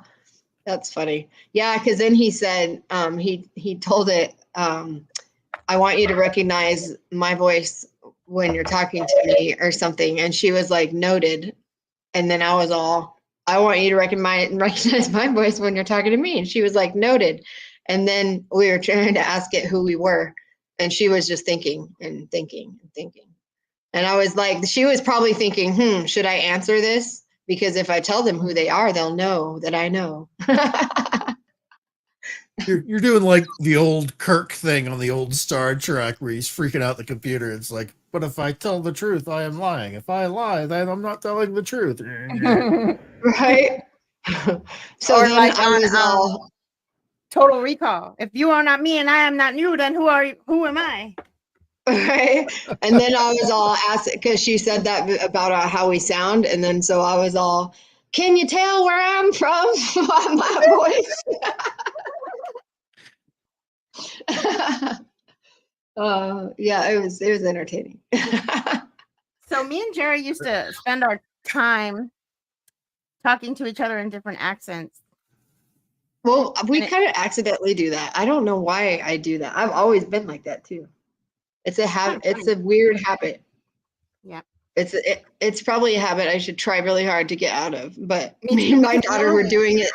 That's funny. Yeah, because then he said, he told it, I want you to recognize my voice when you're talking to me or something. And she was like, noted. And then I was all, I want you to recognize my voice when you're talking to me. And she was like, noted. And then we were trying to ask it who we were. And she was just thinking and thinking and thinking. And I was like, she was probably thinking, should I answer this? Because if I tell them who they are, they'll know that I know. You're doing like the old Kirk thing on the old Star Trek where he's freaking out the computer. It's like, but if I tell the truth, I am lying. If I lie, then I'm not telling the truth. Right. So or then like I was all Total Recall. If you are not me and I am not you, then who are you? Who am I? right. And then I was all asked because she said that about how we sound. And then so I was all, can you tell where I'm from by my voice? Yeah, it was entertaining. So me and Jara used to spend our time talking to each other in different accents. Well, we kind of accidentally do that. I don't know why I do that. I've always been like that too. It's a habit. It's a weird habit. Yeah. It's probably a habit I should try really hard to get out of. But me and my daughter were doing it.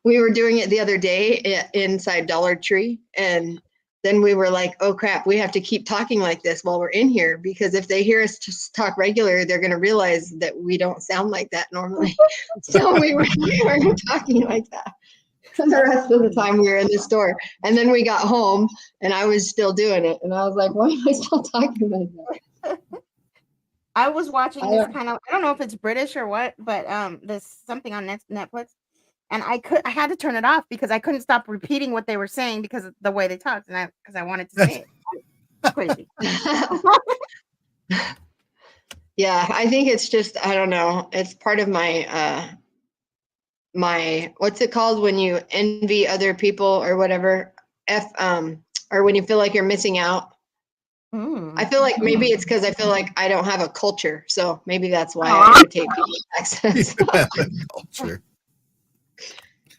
We were doing it the other day inside Dollar Tree, and then we were like, "Oh crap, we have to keep talking like this while we're in here because if they hear us just talk regular, they're going to realize that we don't sound like that normally." So we were talking like that the rest of the time we were in the store, and then we got home, and I was still doing it, and I was like, "Why am I still talking like that?" I was watching this kind of, I don't know if it's British or what, but there's something on Netflix, and I had to turn it off because I couldn't stop repeating what they were saying because of the way they talked, and because I wanted to say it. It's crazy. Yeah, I think it's just, I don't know. It's part of my what's it called when you envy other people or whatever, or when you feel like you're missing out. I feel like maybe it's because I feel like I don't have a culture, so maybe that's why I imitate people's accents. Culture.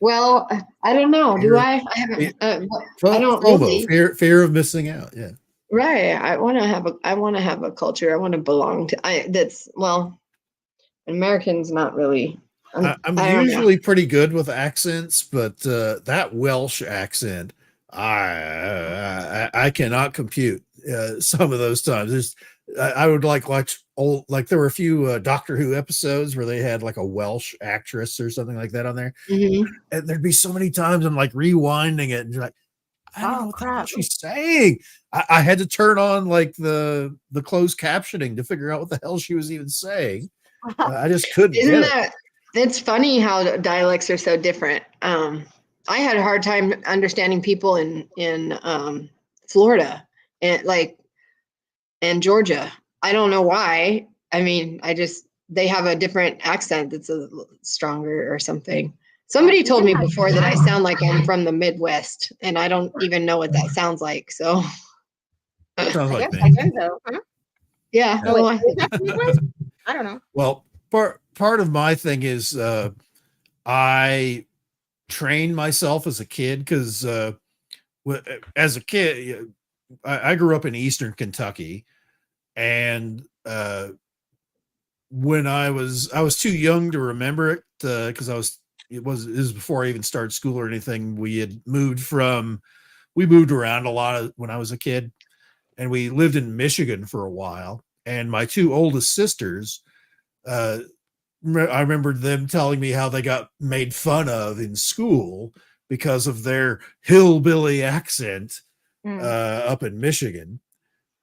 Well, I don't know. Do I? I haven't. I don't really. Fear of missing out. Yeah. Right. I want to have a culture. I want to belong to. Americans not really. I'm usually pretty good with accents, but that Welsh accent, I cannot compute some of those times. I would watch old, there were a few Doctor Who episodes where they had like a Welsh actress or something like that on there, and there'd be so many times I'm like rewinding it and you're like, I don't know what the hell she's saying. I had to turn on like the closed captioning to figure out what the hell she was even saying. I just couldn't. It's funny how dialects are so different. I had a hard time understanding people in Florida and Georgia. I don't know why. I mean, they have a different accent that's a little stronger or something. Somebody told me before that I sound like I'm from the Midwest, and I don't even know what that sounds like. So, sounds like me. Huh? Yeah. Oh, I don't know. Well, part of my thing is I trained myself as a kid because as a kid, I grew up in Eastern Kentucky, and when I was too young to remember it because it was before I even started school or anything. We moved around a lot when I was a kid, and we lived in Michigan for a while. And my two oldest sisters, I remember them telling me how they got made fun of in school because of their hillbilly accent up in Michigan.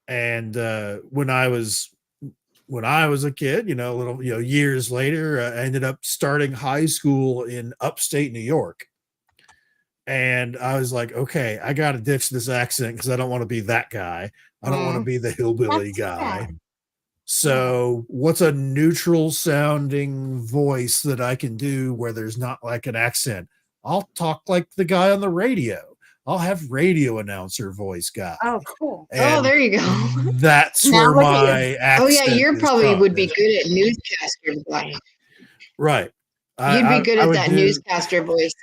And when I was a kid, years later, I ended up starting high school in upstate New York. And I was like, okay, I got to ditch this accent because I don't want to be that guy. I don't want to be the hillbilly guy. So what's a neutral sounding voice that I can do where there's not like an accent? I'll talk like the guy on the radio. I'll have radio announcer voice guy. Oh, cool. And there you go. That's where my accent. Oh yeah, you probably would be good at newscaster voice. Right. You'd be good at that newscaster voice.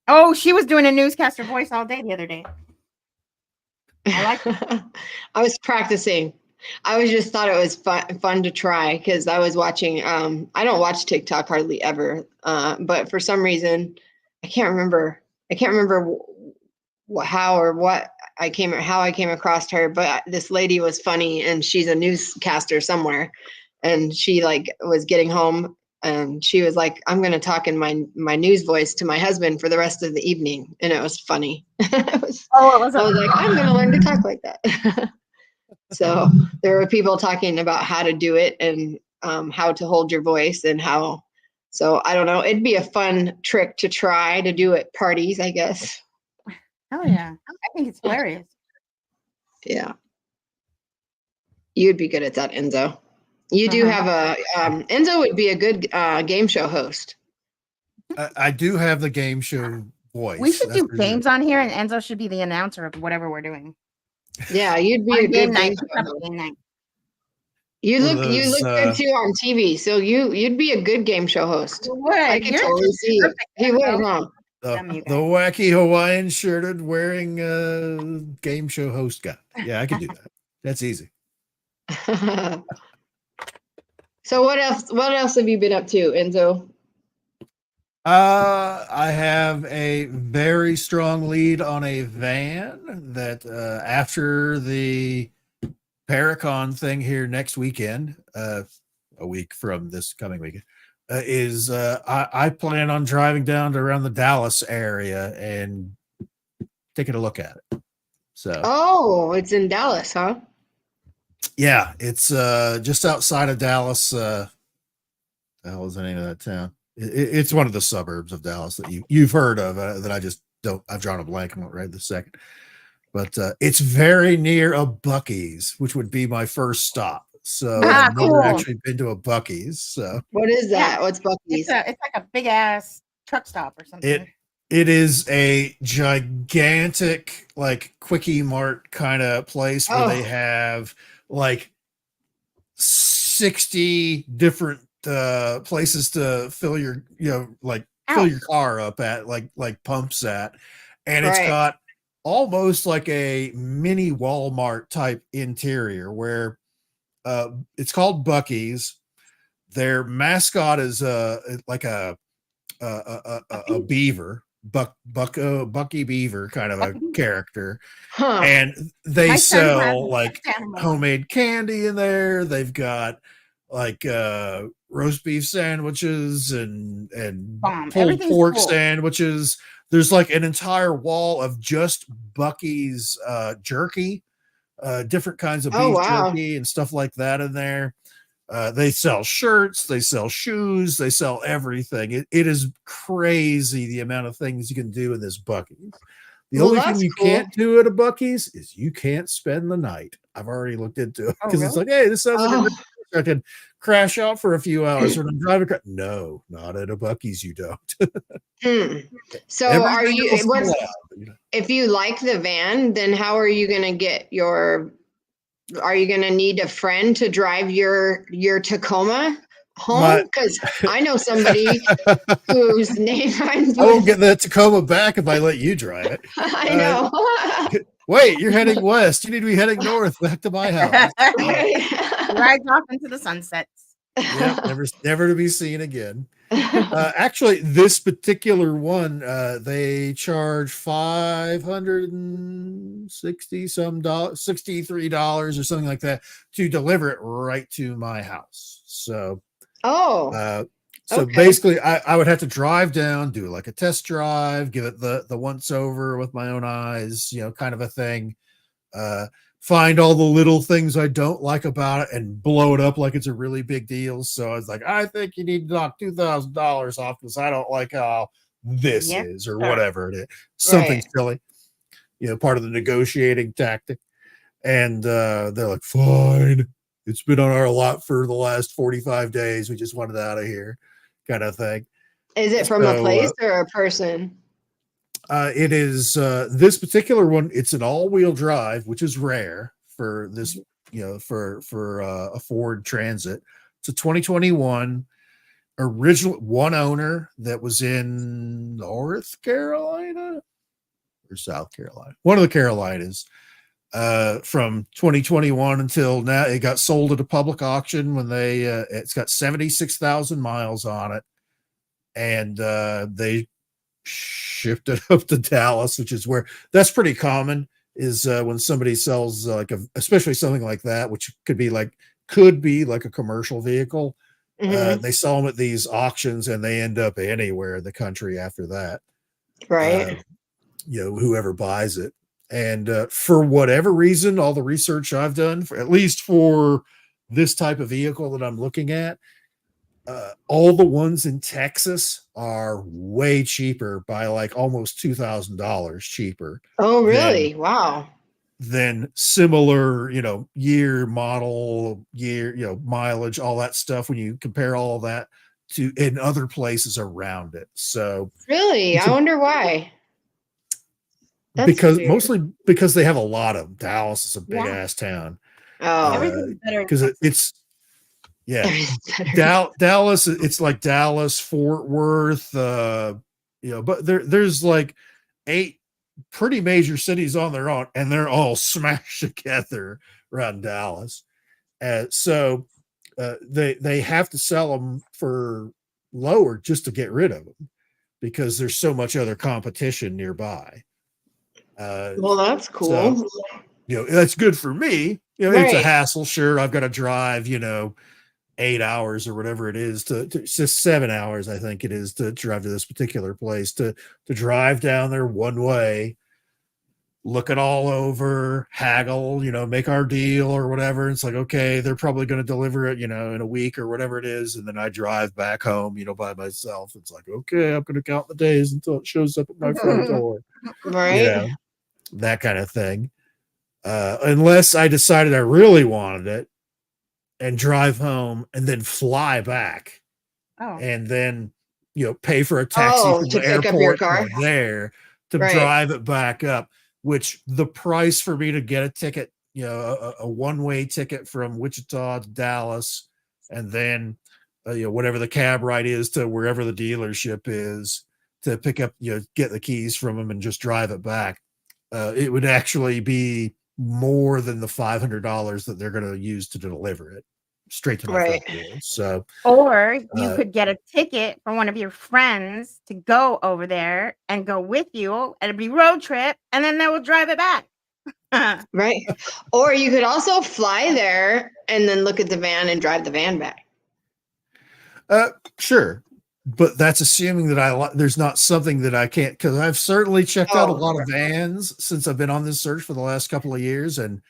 Oh, she was doing a newscaster voice all day the other day. I like it. I was practicing. I just thought it was fun to try because I was watching. I don't watch TikTok hardly ever, but for some reason, I can't remember how I came across her. But this lady was funny, and she's a newscaster somewhere, and she was getting home, and she was like, "I'm going to talk in my news voice to my husband for the rest of the evening," and it was funny. I was like, "I'm going to learn to talk like that." So there were people talking about how to do it and how to hold your voice and how. So I don't know. It'd be a fun trick to try to do at parties, I guess. Oh yeah, I think it's hilarious. Yeah, you'd be good at that, Enzo. You do have Enzo would be a good game show host. I do have the game show voice. We should do games on here, and Enzo should be the announcer of whatever we're doing. Yeah, you'd be a good game night. You look good too on TV, so you'd be a good game show host. I can totally see it. You would, huh? The wacky Hawaiian shirted wearing game show host guy. Yeah, I can do that. That's easy. So what else have you been up to, Enzo? I have a very strong lead on a van that after the Paracon thing here next weekend, a week from this coming weekend, I plan on driving down to around the Dallas area and taking a look at it. So it's in Dallas, huh? Yeah, it's just outside of Dallas. The hell is the name of that town? It's one of the suburbs of Dallas that you've heard of that I just don't. I've drawn a blank on it right this second. But it's very near a Buc-ee's, which would be my first stop. So Ah, I've never cool. actually been to a Buc-ee's. So What is Yeah. that? What's Buc-ee's? It's like a big ass truck stop or something. it is a gigantic like quickie mart kind of place where they have like 60 different places to fill your fill your car up at, like pumps at, and it's got almost like a mini Walmart type interior where it's called Buc-ee's. Their mascot is like a beaver, Bucky Beaver kind of a character. And they My son has sell a like stuffed animal. homemade candy in there. They've got like roast beef sandwiches and pulled Everything's pork cool. sandwiches. There's like an entire wall of just Bucky's jerky, different kinds of beef jerky and stuff like that in there. They sell shirts, they sell shoes, they sell everything. It is crazy the amount of things you can do in this Buc-ee's. The only thing you can't do at a Buc-ee's is you can't spend the night. I've already looked into it because it's like, hey, this sounds like a great place. I can crash out for a few hours when I'm driving. No, not at a Buc-ee's. You don't. So are you? If you like the van, then how are you going to get your? Are you going to need a friend to drive your Tacoma home? Because I know somebody whose name I won't get that Tacoma back if I let you drive it. I know. Wait, you're heading west. You need to be heading north back to my house. Rides off into the sunsets. Yep, never to be seen again. Actually, this particular one, they charge $63 or something like that to deliver it right to my house. So, basically, I would have to drive down, do like a test drive, give it the once over with my own eyes, kind of a thing. Find all the little things I don't like about it and blow it up like it's a really big deal. So I was like, I think you need to knock $2,000 off because I don't like how this is or whatever it is. Something silly, part of the negotiating tactic. And they're like, fine. It's been on our lot for the last 45 days. We just want it out of here, kind of thing. Is it from a place or a person? It is this particular one. It's an all-wheel drive, which is rare for this, for a Ford Transit. It's a 2021 original one owner that was in North Carolina or South Carolina, one of the Carolinas, from 2021 until now. It got sold at a public auction when it's got 76,000 miles on it, and they shipped it up to Dallas, which is where that's pretty common, is when somebody sells especially something like that, which could be like a commercial vehicle. They sell them at these auctions and they end up anywhere in the country after that, whoever buys it. And for whatever reason, all the research I've done, at least for this type of vehicle that I'm looking at, all the ones in Texas are way cheaper by like almost $2,000 cheaper. Oh, really? Wow. Than similar, year, model, mileage, all that stuff. When you compare all of that to in other places around it. So really, I wonder why. That's mostly because they have a lot of them. Dallas is a big ass town. Everything's better because it's. Yeah, Dallas. It's like Dallas, Fort Worth, but there's like 8 pretty major cities on their own, and they're all smashed together around Dallas. So they have to sell them for lower just to get rid of them because there's so much other competition nearby. Well, that's cool. So, that's good for me. It's a hassle. Sure, I've got to drive, 8 hours or whatever it is to just 7 hours, I think it is, to drive to this particular place, to drive down there one way, look it all over, haggle, make our deal or whatever. It's like, okay, they're probably going to deliver it, in a week or whatever it is. And then I drive back home, by myself. It's like, okay, I'm going to count the days until it shows up at my front door. Right. That kind of thing. Unless I decided I really wanted it and drive home and then fly back. Oh. And then, pay for a taxi from to the pick up your airport car? to there to Right. drive it back up, which the price for me to get a ticket, a one-way ticket from Wichita to Dallas, and then, whatever the cab ride is to wherever the dealership is to pick up, get the keys from them and just drive it back. It would actually be more than the $500 that they're going to use to deliver it straight to my front door. So, or you could get a ticket from one of your friends to go over there and go with you, and it'd be road trip, and then they will drive it back. Right. Or you could also fly there and then look at the van and drive the van back. Sure. But that's assuming that there's not something that I can't, because I've certainly checked out a lot of vans since I've been on this search for the last couple of years, and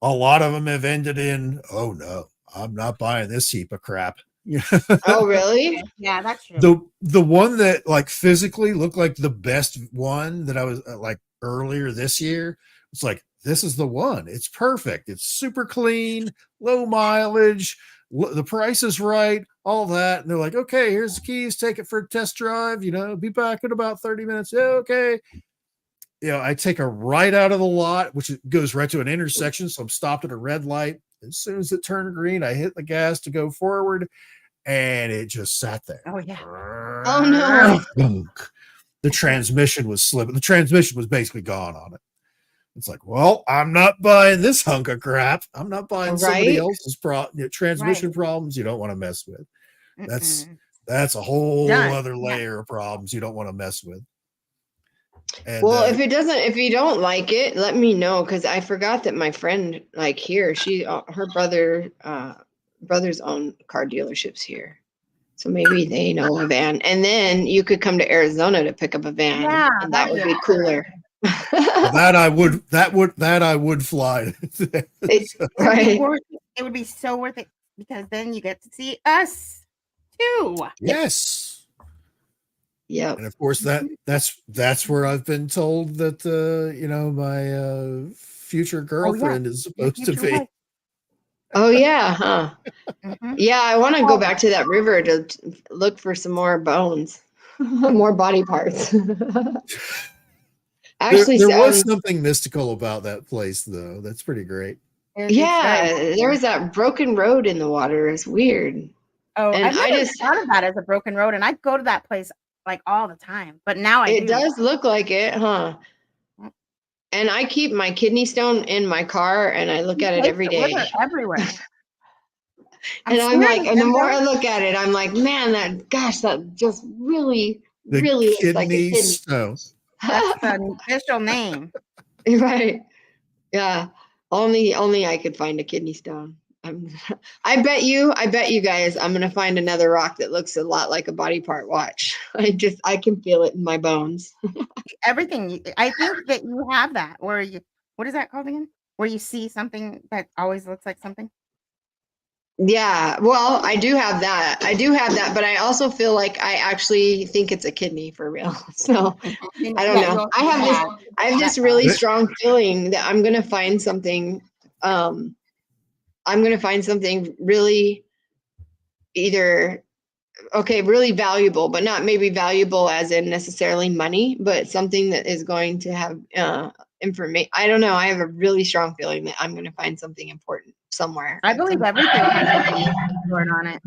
a lot of them have ended in, oh no, I'm not buying this heap of crap. Oh, really? Yeah, that's true. The one that like physically looked like the best one that I was like earlier this year, it's like, this is the one. It's perfect. It's super clean, low mileage. The price is right, all that. And they're like, okay, here's the keys. Take it for a test drive. Be back in about 30 minutes. Yeah, okay. I take a right out of the lot, which goes right to an intersection. So I'm stopped at a red light. As soon as it turned green, I hit the gas to go forward, and it just sat there. Oh, yeah. Oh, no. The transmission was slipping. The transmission was basically gone on it. It's like, well, I'm not buying this hunk of crap. I'm not buying somebody else's transmission problems you don't want to mess with. That's a whole other layer of problems you don't want to mess with. And, well, if you don't like it, let me know, because I forgot that my friend, like here, her brothers own car dealerships here, so maybe they know a van, and then you could come to Arizona to pick up a van, and that would be cooler. that I would fly. Right. It would be so worth it, because then you get to see us too. Yes. Yeah. And of course that's where I've been told that my future girlfriend is supposed to be. Oh yeah, huh? Yeah, I want to go back to that river to look for some more bones, more body parts. Actually, there was something mystical about that place, though. That's pretty great. Yeah, there was that broken road in the water. It's weird. Oh, and I just thought of that as a broken road, and I go to that place like all the time. But now it does look like it, huh? And I keep my kidney stone in my car, and I look at it every day. Everywhere. And I'm like, and the more I look at it, I'm like, man, that just really looks like a kidney stone. That's the official name. Right. Yeah. Only I could find a kidney stone. I bet you guys, I'm gonna find another rock that looks a lot like a body part. Watch. I can feel it in my bones. Everything. I think that you have that, what is that called again? Where you see something that always looks like something. Yeah, well, I do have that, but I also feel like I actually think it's a kidney for real. So I don't know. I have this really strong feeling that I'm gonna find something. I'm gonna find something really really valuable, but not maybe valuable as in necessarily money, but something that is going to have information. I don't know. I have a really strong feeling that I'm gonna find something important somewhere. I believe everything has information stored on it.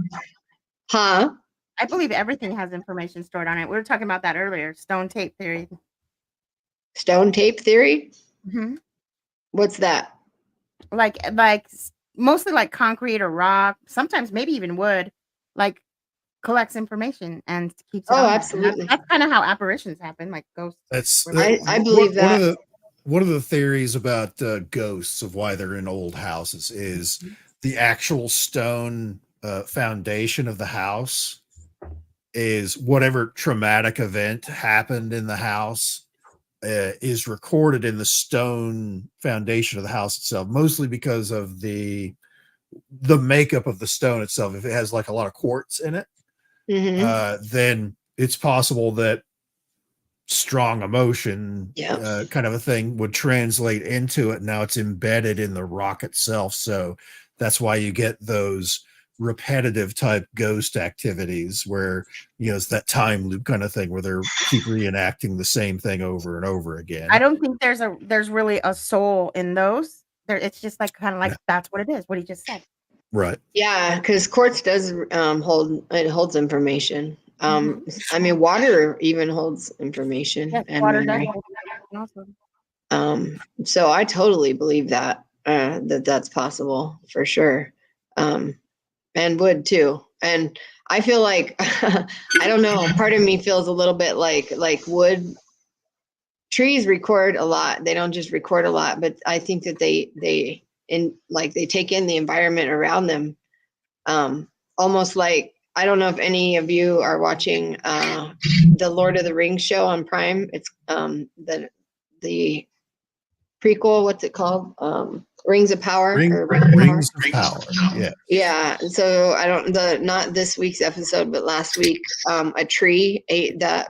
Huh? I believe everything has information stored on it. We were talking about that earlier. Stone tape theory. Stone tape theory? Mm-hmm. What's that? Like mostly like concrete or rock, sometimes maybe even wood, like collects information and keeps it on. Absolutely. That's kind of how apparitions happen, like ghosts. I believe that. One of the theories about ghosts of why they're in old houses is the actual stone foundation of the house is whatever traumatic event happened in the house is recorded in the stone foundation of the house itself, mostly because of the makeup of the stone itself. If it has like a lot of quartz in it, then it's possible that strong emotion kind of a thing would translate into it. Now it's embedded in the rock itself, so that's why you get those repetitive type ghost activities where, it's that time loop kind of thing where they're keep reenacting the same thing over and over again. I don't think there's really a soul in those. It's just like kind of like that's what it is. What he just said. Right. Yeah, because quartz does holds information. I mean, water even holds information. Yes, and water does memory. hold information also. So I totally believe that that's possible for sure, and would too. And I feel like I don't know. Part of me feels a little bit like wood. Trees record a lot. They don't just record a lot, but I think that they take in the environment around them. Almost like, I don't know if any of you are watching the Lord of the Rings show on Prime. It's the prequel. What's it called? Rings of Power. Rings of Power. Yeah. Yeah. So not this week's episode, but last week, a tree ate that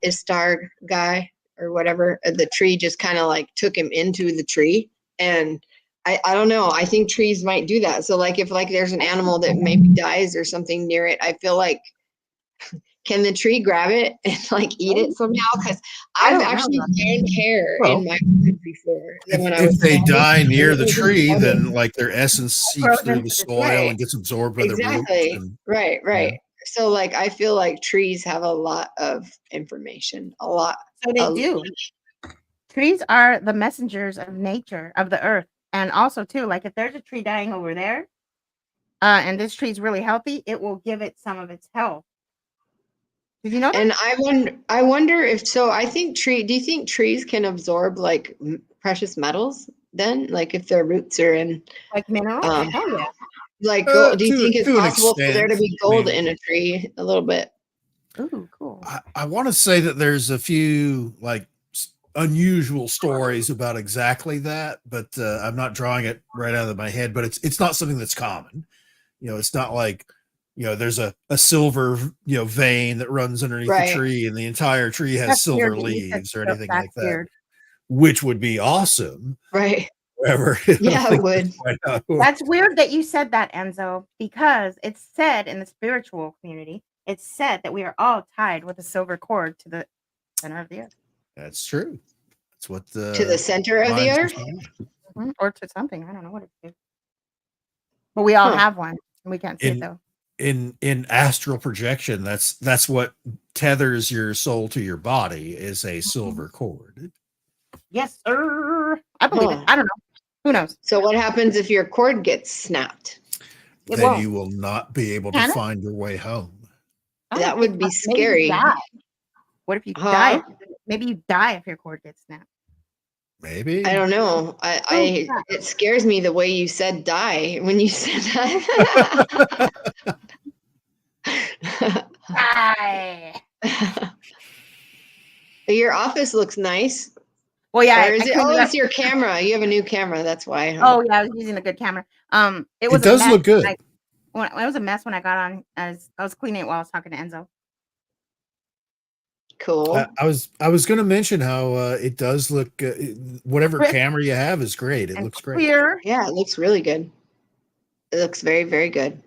Istar guy or whatever. The tree just kind of like took him into the tree. And I don't know. I think trees might do that. So like if there's an animal that maybe dies or something near it, I feel like, can the tree grab it and eat it somehow? Because I've actually found hair in my food before. If they die near the tree, then their essence seeps through the soil and gets absorbed by the roots. Right. Yeah. So I feel like trees have a lot of information. A lot. So they do. Trees are the messengers of nature, of the earth. And also too, if there's a tree dying over there, and this tree's really healthy, it will give it some of its health. Did you know that? And I wonder if so. I think do you think trees can absorb precious metals then? If their roots are in minerals? Oh yeah. Gold. Do you think it's possible for there to be gold in a tree a little bit? Ooh, cool. I want to say that there's a few unusual stories about exactly that, but I'm not drawing it right out of my head. But it's not something that's common. It's not there's a silver vein that runs underneath the tree, and the entire tree has silver leaves or anything like that, weird. Which would be awesome, right? However, yeah, it would. That's weird that you said that, Enzo, because it's said in the spiritual community, it's said that we are all tied with a silver cord to the center of the earth. That's true. That's what to the center of the earth, or to something. I don't know what it is, but we all have one. We can't see it though. In astral projection, that's what tethers your soul to your body is a silver cord. Yes, sir. I believe it. I don't know. Who knows? So what happens if your cord gets snapped? Then you will not be able to find your way home. That would be scary. What if you die? Maybe you die if your cord gets snapped. Maybe. I don't know. It scares me the way you said die when you said that. Die. Your office looks nice. Well, yeah. It's your camera. You have a new camera. That's why. Oh yeah, I was using a good camera. It does look good. It was a mess when I got on. I was cleaning it while I was talking to Enzo. Cool. I was going to mention how it does look. Whatever camera you have is great. It looks great. Clear. Yeah, it looks really good. It looks very, very good.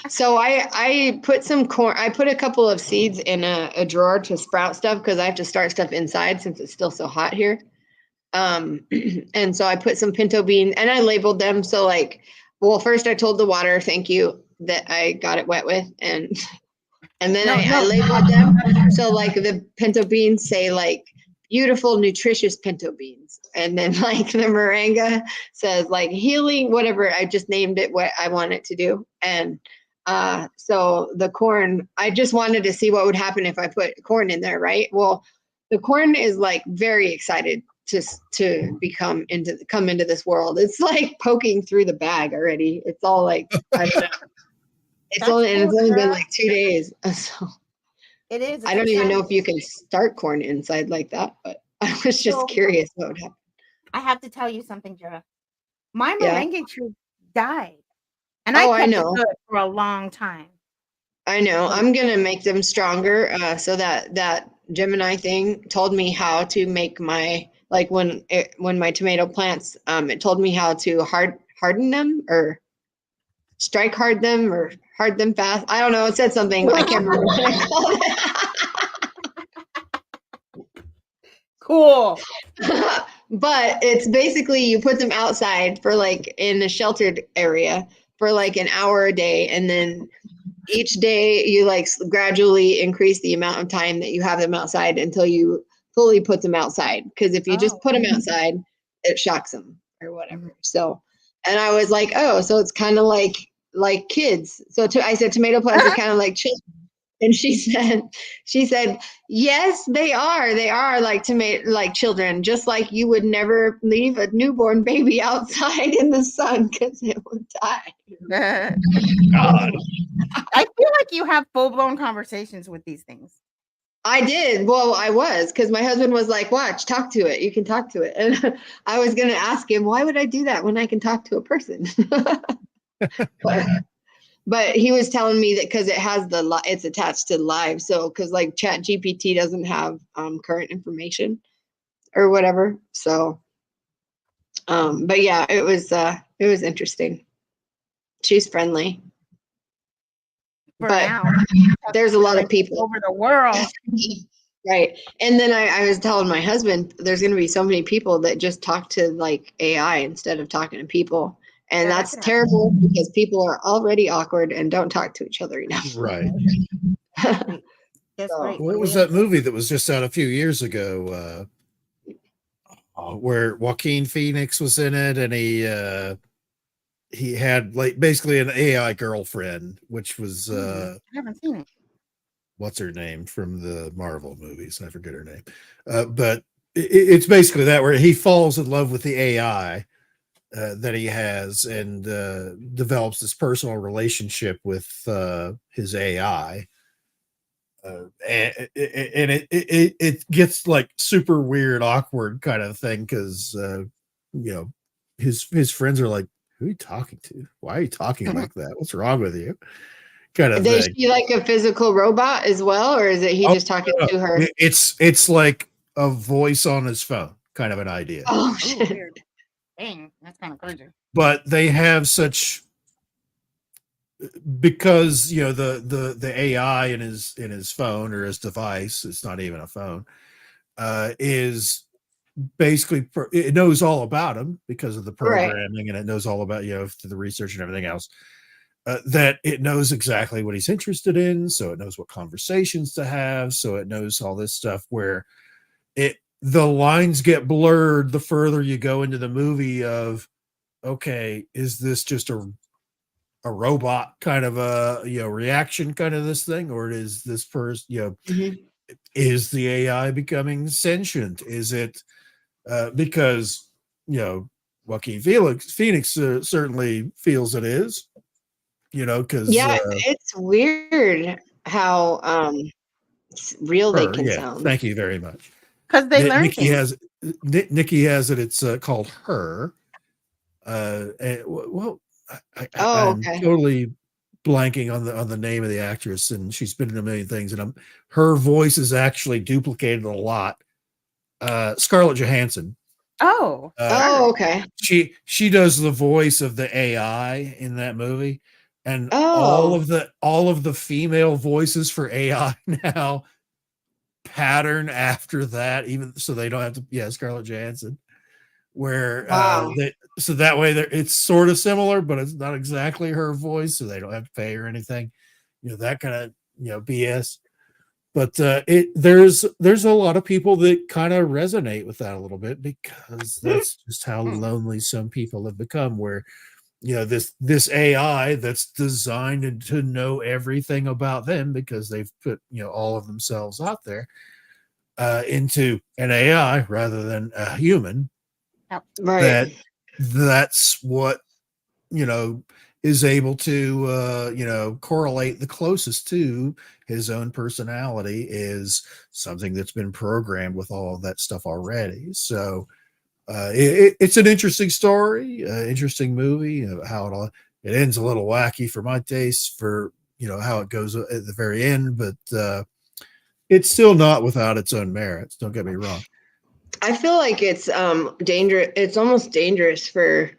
So I put some corn. I put a couple of seeds in a drawer to sprout stuff because I have to start stuff inside since it's still so hot here. And so I put some pinto beans and I labeled them. So first I told the water, thank you, that I got it wet with, and then I labeled them. So the pinto beans say beautiful, nutritious pinto beans. And then the moringa says healing, whatever. I just named it what I want it to do. And so the corn, I just wanted to see what would happen if I put corn in there, right? Well, the corn is very excited to come into this world. It's poking through the bag already. It's all I don't know. It's only been 2 days. So it is. I don't even know if you can start corn inside like that, but I was just curious what would happen. I have to tell you something, Jara. My moringa tree died. And I kept it good for a long time. I know. I'm going to make them stronger. So that Gemini thing told me how to make my Like when my tomato plants, it told me how to harden them or strike hard them or hard them fast. I don't know. It said something. I can't remember what I called it. Cool. But it's basically you put them outside for like in a sheltered area for like an hour a day. And then each day you like gradually increase the amount of time that you have them outside until you fully put them outside. Because if you just put them outside, it shocks them or whatever. So, and I was like, oh, so it's kind of like kids. So I said tomato plants are kind of like children. And she said, yes, they are. They are like like children, just like you would never leave a newborn baby outside in the sun because it would die. God. I feel like you have full-blown conversations with these things. I did. Well, I was, because my husband was like, watch, talk to it. You can talk to it. And I was going to ask him, why would I do that when I can talk to a person? But he was telling me that because it has it's attached to live. So because like ChatGPT doesn't have current information or whatever. So, but yeah, it was interesting. She's friendly. For but now, there's a lot of people over the world. Right. And then I was telling my husband, there's going to be so many people that just talk to like AI instead of talking to people. And that's terrible because people are already awkward and don't talk to each other enough. Right. So, what was that movie that was just out a few years ago where Joaquin Phoenix was in it and he had like basically an AI girlfriend, which was I haven't seen it. What's her name from the Marvel movies? I forget her name. But it's basically that where he falls in love with the AI that he has and develops this personal relationship with his AI. And it gets like super weird, awkward kind of thing because his friends are like, "Who are you talking to? Why are you talking like that? What's wrong with you?" Kind of Is thing. she like a physical robot as well, or is it he just talking to her? It's like a voice on his phone, kind of an idea. Oh shit! Weird. Dang, that's kind of crazy. But they have such because the AI in his phone or his device, it's not even a phone, is basically it knows all about him because of the programming, and it knows all about the research and everything else. That it knows exactly what he's interested in, so it knows what conversations to have, so it knows all this stuff where the lines get blurred the further you go into the movie of, okay, is this just a robot kind of a reaction kind of this thing, or is this person is the AI becoming sentient? Is it because Joaquin Phoenix certainly feels it is, because it's weird how real they can sound. Thank you very much. Because they learn Nikki has it. It's called Her. I'm totally blanking on the name of the actress, and she's been in a million things, and her voice is actually duplicated a lot. Scarlett Johansson. Okay. She does the voice of the AI in that movie, and all of the female voices for AI now pattern after that, even so they don't have to. Scarlett Johansson, where so that way it's sort of similar, but it's not exactly her voice, so they don't have to pay her anything. That kind of BS. But there's a lot of people that kind of resonate with that a little bit because that's just how lonely some people have become. Where this AI that's designed to know everything about them because they've put all of themselves out there into an AI rather than a human. Right. That's what is able to correlate the closest to his own personality is something that's been programmed with all of that stuff already. So it's an interesting story, interesting movie. How it ends a little wacky for my taste for how it goes at the very end, but it's still not without its own merits. Don't get me wrong. I feel like it's dangerous. It's almost dangerous for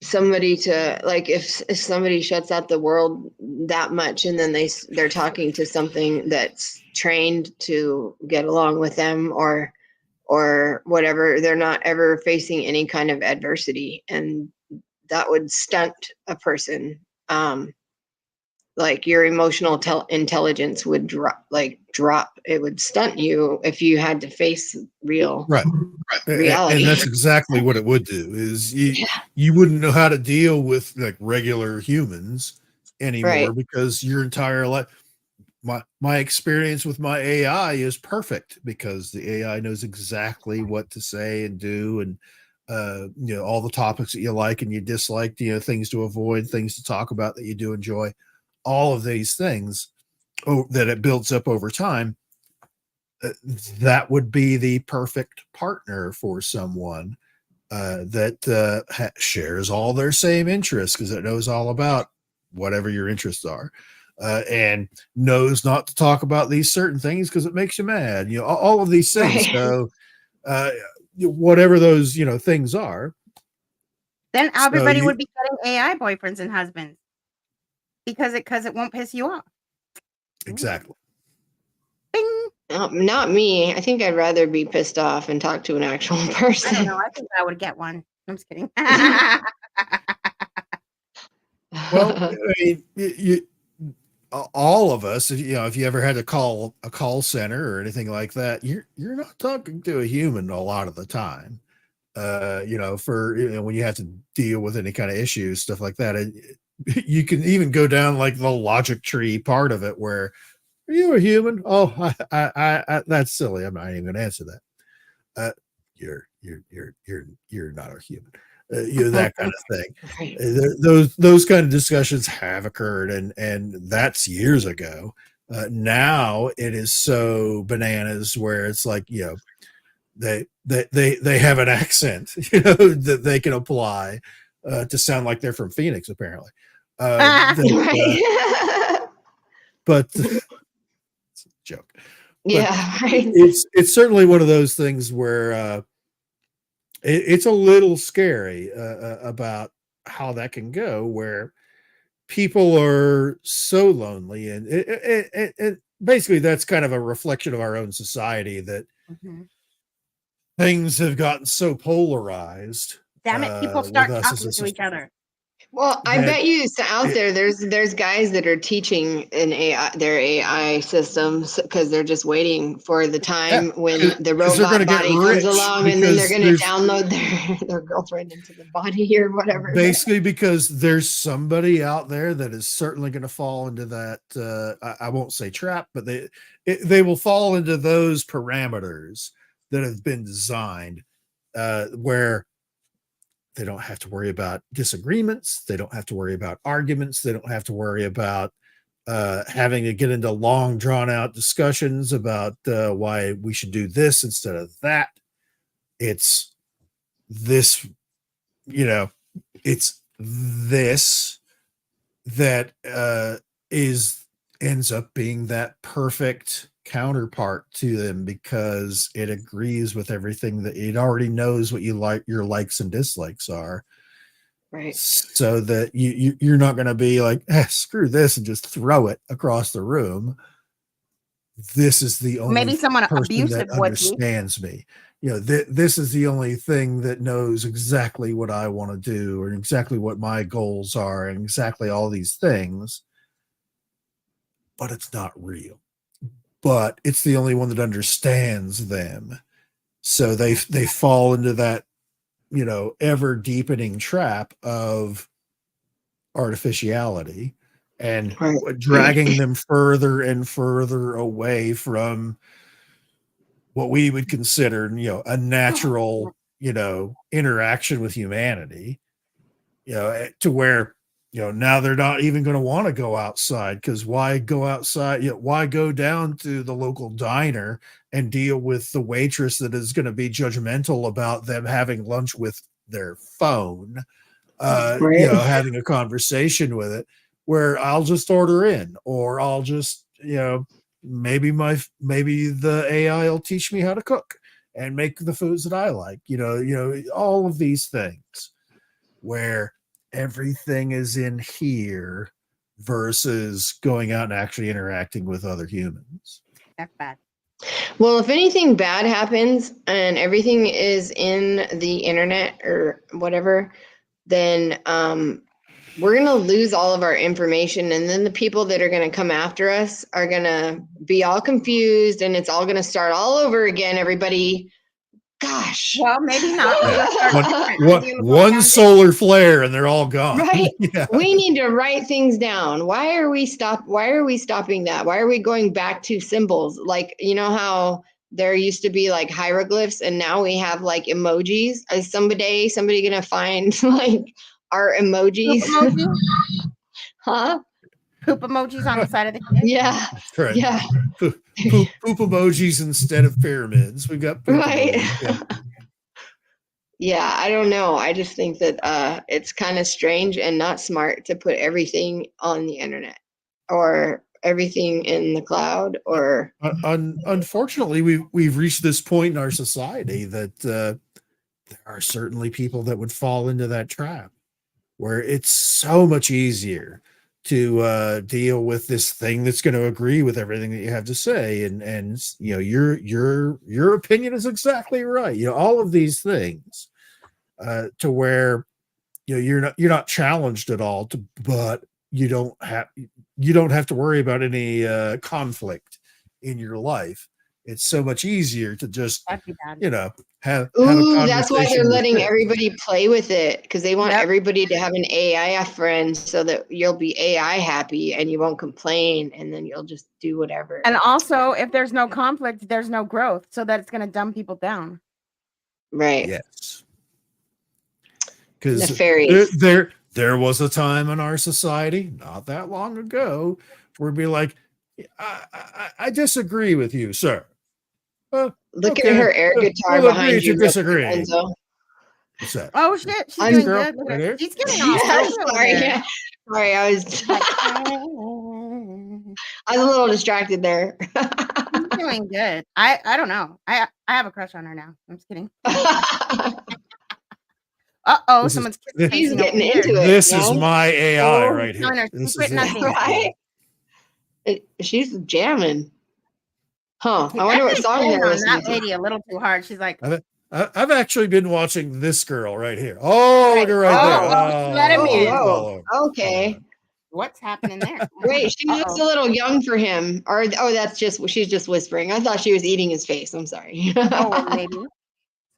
somebody to, like, if somebody shuts out the world that much, and then they're talking to something that's trained to get along with them, or whatever, they're not ever facing any kind of adversity, and that would stunt a person. Like your emotional intelligence would drop. It would stunt you if you had to face real Right. reality. And that's exactly what it would do, is you wouldn't know how to deal with like regular humans anymore, Right. because your entire life, my experience with my AI is perfect, because the AI knows exactly what to say and do, and all the topics that you like and you dislike, things to avoid, things to talk about that you do enjoy, all of these things that it builds up over time. That would be the perfect partner for someone that shares all their same interests, because it knows all about whatever your interests are, and knows not to talk about these certain things because it makes you mad. All of these things. Right. So whatever those things are. Then So everybody would be getting AI boyfriends and husbands because it won't piss you off. exactly. Bing. Not me. I think I'd rather be pissed off and talk to an actual I person. don't know. I think I would get one. I'm just kidding. Well, I mean, all of us, if you ever had to call a call center or anything like that, you're not talking to a human a lot of the time. For when you have to deal with any kind of issues, stuff like that. And you can even go down like the logic tree part of it, where, are you a human? Oh, I that's silly. I'm not even going to answer that. You're not a human. That kind of thing. Right. Those kind of discussions have occurred, and that's years ago. Now it is so bananas, where it's like, they have an accent, that they can apply to sound like they're from Phoenix, apparently. Right. But it's a joke. But Yeah. Right. it's certainly one of those things where it's a little scary about how that can go, where people are so lonely, and it basically, that's kind of a reflection of our own society, that Mhm. things have gotten so polarized Damn it! People with start us as a talking to each other. Well, I that bet you out it, there, there's guys that are teaching their AI systems, because they're just waiting for the yeah, time when the because they're going robot to get body comes rich, along, and then they're because going to there's download their girlfriend into the body or whatever. basically, because there's somebody out there that is certainly going to fall into that. I won't say trap, but they will fall into those parameters that have been designed, where they don't have to worry about disagreements, they don't have to worry about arguments, they don't have to worry about having to get into long, drawn out discussions about why we should do this instead of that. It's this, it's this that is ends up being that perfect counterpart to them, because it agrees with everything, that it already knows what your likes and dislikes are, Right. so that you're not going to be like, screw this, and just throw it across the room. This is the only Maybe someone person that abusive would be. understands me. This is the only thing that knows exactly what I want to do, or exactly what my goals are, and exactly all these things. But it's not real. But it's the only one that understands them. So they fall into that, ever deepening trap of artificiality, and Right. dragging them further and further away from what we would consider, a natural, interaction with humanity, to where, now they're not even going to want to go outside, because why go outside? Why go down to the local diner and deal with the waitress that is going to be judgmental about them having lunch with their phone, Right. having a conversation with it, where I'll just order in, or I'll just, maybe the AI will teach me how to cook, and make the foods that I like. All of these things where everything is in here versus going out and actually interacting with other humans. That's bad. Well, if anything bad happens and everything is in the internet or whatever, then we're going to lose all of our information. And then the people that are going to come after us are going to be all confused and it's all going to start all over again, everybody. Gosh. Well, maybe not. One solar flare and they're all gone. Right. Yeah. We need to write things down. Why are we stopping that? Why are we going back to symbols? Like, you know how there used to be like hieroglyphs and now we have like emojis? Is somebody going to find like our emojis? Poop emoji? Huh? Poop emojis on the side of the kid? Yeah. That's right. Yeah. Poop emojis instead of pyramids. We've got poop Right. emojis. Yeah. Yeah, I don't know. I just think that it's kind of strange and not smart to put everything on the internet or everything in the cloud. Or unfortunately, we've reached this point in our society that there are certainly people that would fall into that trap, where it's so much easier to deal with this thing that's going to agree with everything that you have to say, and your opinion is exactly right. All of these things. To where you're not challenged at all, but you don't have to worry about any conflict in your life. It's so much easier to just have a conversation. That's why they're letting everybody play with it, because they want everybody to have an AI friend so that you'll be AI happy and you won't complain, and then you'll just do whatever. And also, if there's no conflict, there's no growth, so that it's going to dumb people down. Right. Yes. Because there was a time in our society not that long ago where it'd be like, I disagree with you, sir. Look at her air guitar behind you. Disagree. What's that? Oh shit, she's doing good. Right, she's getting all sorry. Yeah. Sorry, I was a little distracted there. She's doing good. I don't know. I have a crush on her now. I'm just kidding. Someone's he's getting into it. This is my AI right here. This is right? She's jamming. Huh. I wonder what song they're listening to. That lady a little too hard. She's like, I've actually been watching this girl right here. Oh, look at her right there. Okay. What's happening there? Wait, she looks a little young for him. Or she's just whispering. I thought she was eating his face. I'm sorry. Maybe.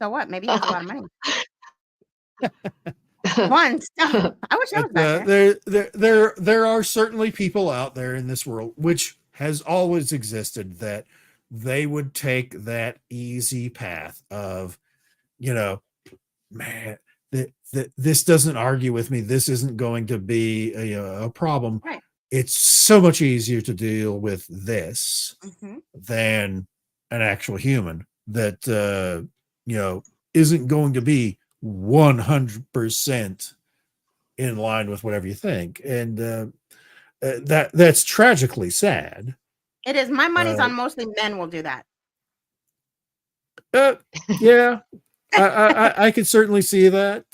So what? Maybe he has a lot of money. I wish I was back there. There are certainly people out there in this world, which has always existed, that they would take that easy path of, man, this doesn't argue with me. This isn't going to be a problem. Right. It's so much easier to deal with this than an actual human that isn't going to be 100% in line with whatever you think, and that's tragically sad. It is. My money's on mostly men will do that. Yeah, I could certainly see that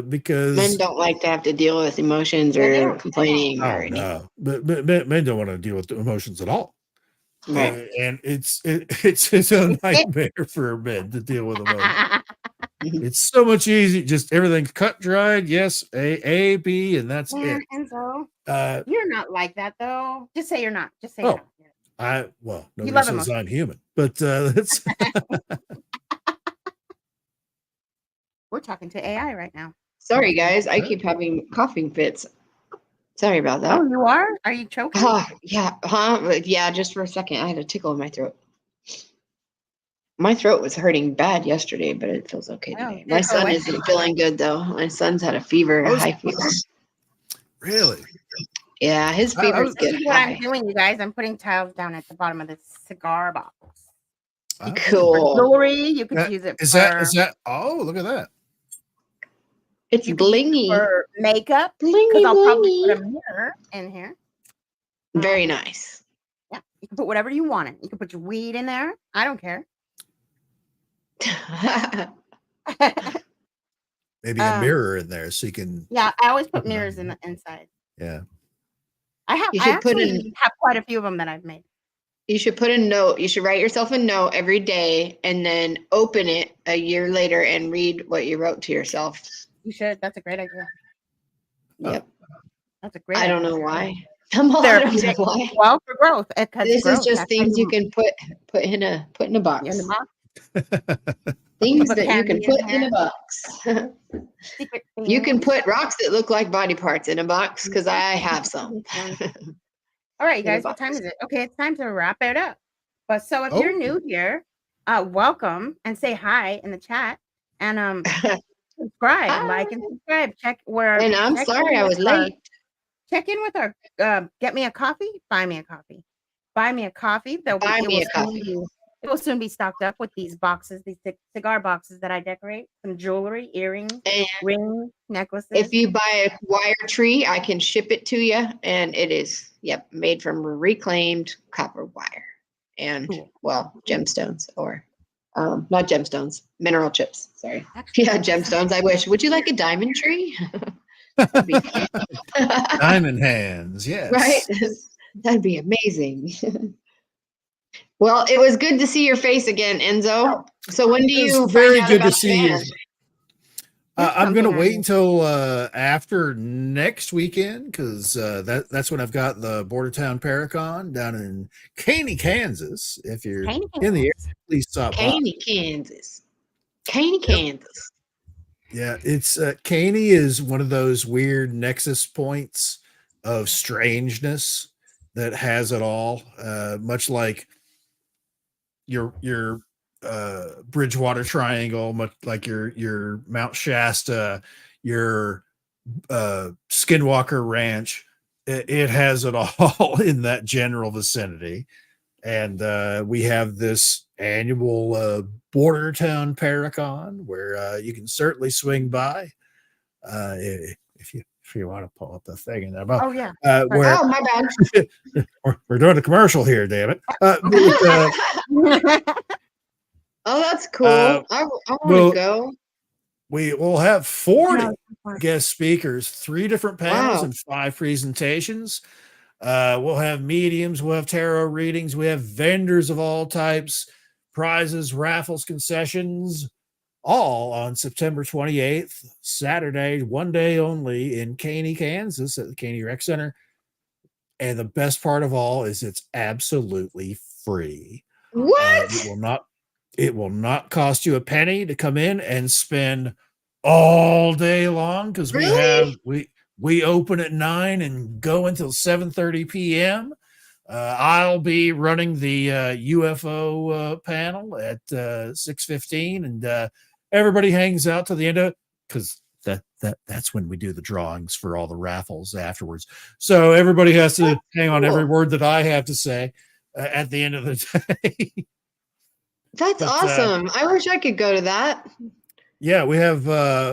because men don't like to have to deal with emotions or complaining or anything. No, but men don't want to deal with emotions at all. Right. And it's a nightmare for men to deal with emotions. It's so much easier, just everything's cut dried. Yes, A, B, and that's it. Enzo, you're not like that though. Just say you're not. Just say you're not. Nobody says I'm human, but that's. We're talking to AI right now. Sorry, guys, I keep having coughing fits. Sorry about that. Oh, you are? Are you choking? Yeah. Yeah, just for a second. I had a tickle in my throat. My throat was hurting bad yesterday, but it feels okay today. My son isn't feeling good, though. My son's had a fever, a high fever. Really? Yeah, his fever's good. What I'm doing, you guys, I'm putting tiles down at the bottom of the cigar box. Cool. Jewelry, you could use it for... Is that? Oh, look at that. It's blingy. For makeup. Blingy, I'll probably put a mirror in here. Very nice. Yeah, you can put whatever you want in. You can put your weed in there. I don't care. Maybe a mirror in there so you can. Yeah, I always put mirrors in the inside. Yeah. I actually have quite a few of them that I've made. You should put a note. You should write yourself a note every day and then open it a year later and read what you wrote to yourself. You should. That's a great idea. Yep. That's a great I idea. don't know why. I don't know why. Well, for growth. This is just things you can put in a box. In the box. Things that you can put in a box. Secret You can things. put rocks that look like body parts in a box because I have some. All right, guys, what time is it? Okay, it's time to wrap it up. But so if you're new here, welcome and say hi in the chat and subscribe, like and subscribe. Check where. And I'm sorry I was late. Check in with our get me a coffee, buy me a coffee. Buy me a coffee. It will soon be stocked up with these boxes, these cigar boxes that I decorate, some jewelry, earrings, rings, necklaces. If you buy a wire tree, I can ship it to you. And it is, made from reclaimed copper wire and, gemstones or not gemstones, mineral chips. Sorry. Gemstones. I wish. Would you like a diamond tree? Diamond hands. Yes. Right. That'd be amazing. Well, it was good to see your face again, Enzo. So when do you? Very good to see you. I'm going to wait until after next weekend because that's when I've got the Border Town Paracon down in Caney, Kansas. If you're in the area, please stop by. Caney, Kansas. Caney, Kansas. Yeah, it's Caney is one of those weird nexus points of strangeness that has it all, much like your Bridgewater Triangle, much like your Mount Shasta, your Skinwalker Ranch. It has it all in that general vicinity. And we have this annual Border Town Paracon where you can certainly swing by if you want to pull up the thing in there. Oh yeah. My bad. we're doing a commercial here, damn it. Oh, that's cool. I want to go. We will have 40 guest speakers, 3 different panels and 5 presentations. We'll have mediums, we'll have tarot readings, we have vendors of all types, prizes, raffles, concessions, all on September 28th, Saturday, one day only in Caney, Kansas at the Caney Rec Center. And the best part of all is it's absolutely free. What? It will not cost you a penny to come in and spend all day long because we open at 9 and go until 7:30 p.m. I'll be running the UFO panel at 6:15, and everybody hangs out to the end of it because that's when we do the drawings for all the raffles afterwards. So everybody has to hang on every word that I have to say at the end of the day. That's awesome. I wish I could go to that. Yeah, we have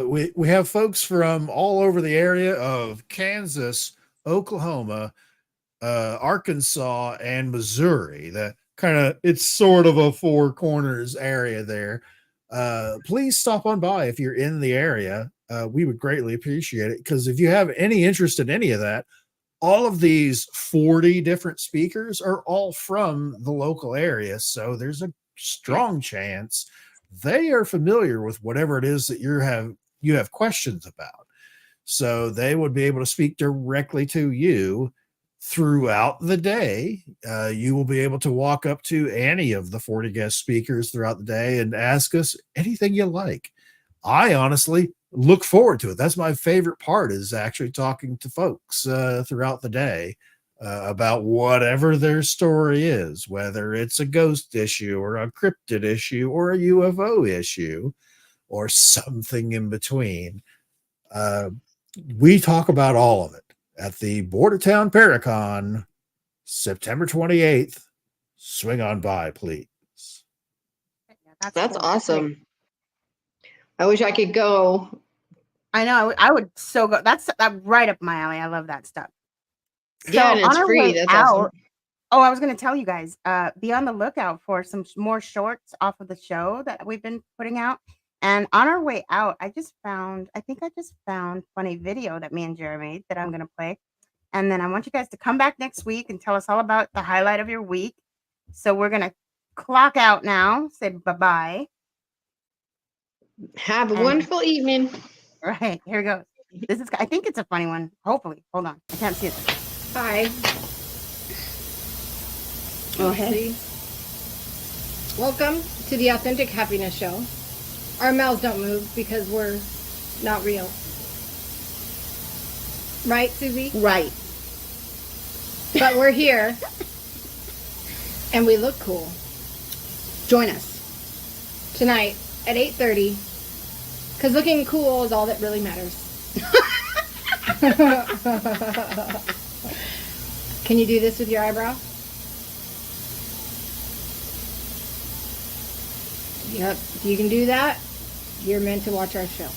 we have folks from all over the area of Kansas, Oklahoma, Arkansas, and Missouri. That it's sort of a 4 corners area there. Please stop on by if you're in the area. We would greatly appreciate it because if you have any interest in any of that, all of these 40 different speakers are all from the local area. So there's a strong chance they are familiar with whatever it is that you have questions about. So they would be able to speak directly to you throughout the day. You will be able to walk up to any of the 40 guest speakers throughout the day and ask us anything you like. I honestly look forward to it. That's my favorite part, is actually talking to folks throughout the day about whatever their story is, whether it's a ghost issue or a cryptid issue or a UFO issue or something in between. We talk about all of it at the Border Town Paracon, September 28th. Swing on by, please. That's awesome. I wish I could go. I know. I would go. That's right up my alley. I love that stuff. Yeah, and it's free. That's awesome. Oh, I was going to tell you guys, be on the lookout for some more shorts off of the show that we've been putting out. And on our way out, I think I just found funny video that me and Jara made that I'm going to play. And then I want you guys to come back next week and tell us all about the highlight of your week. So we're going to clock out now, say bye-bye. Have a And- wonderful evening. All right, here we go. I think it's a funny one. Hopefully. Hold on. I can't see it. Hi. Oh, hey. Welcome to the Authentic Happiness Show. Our mouths don't move because we're not real. Right, Susie? Right. But we're here. And we look cool. Join us. Tonight at 8:30. Because looking cool is all that really matters. Can you do this with your eyebrow? Yep. If you can do that, you're meant to watch our show.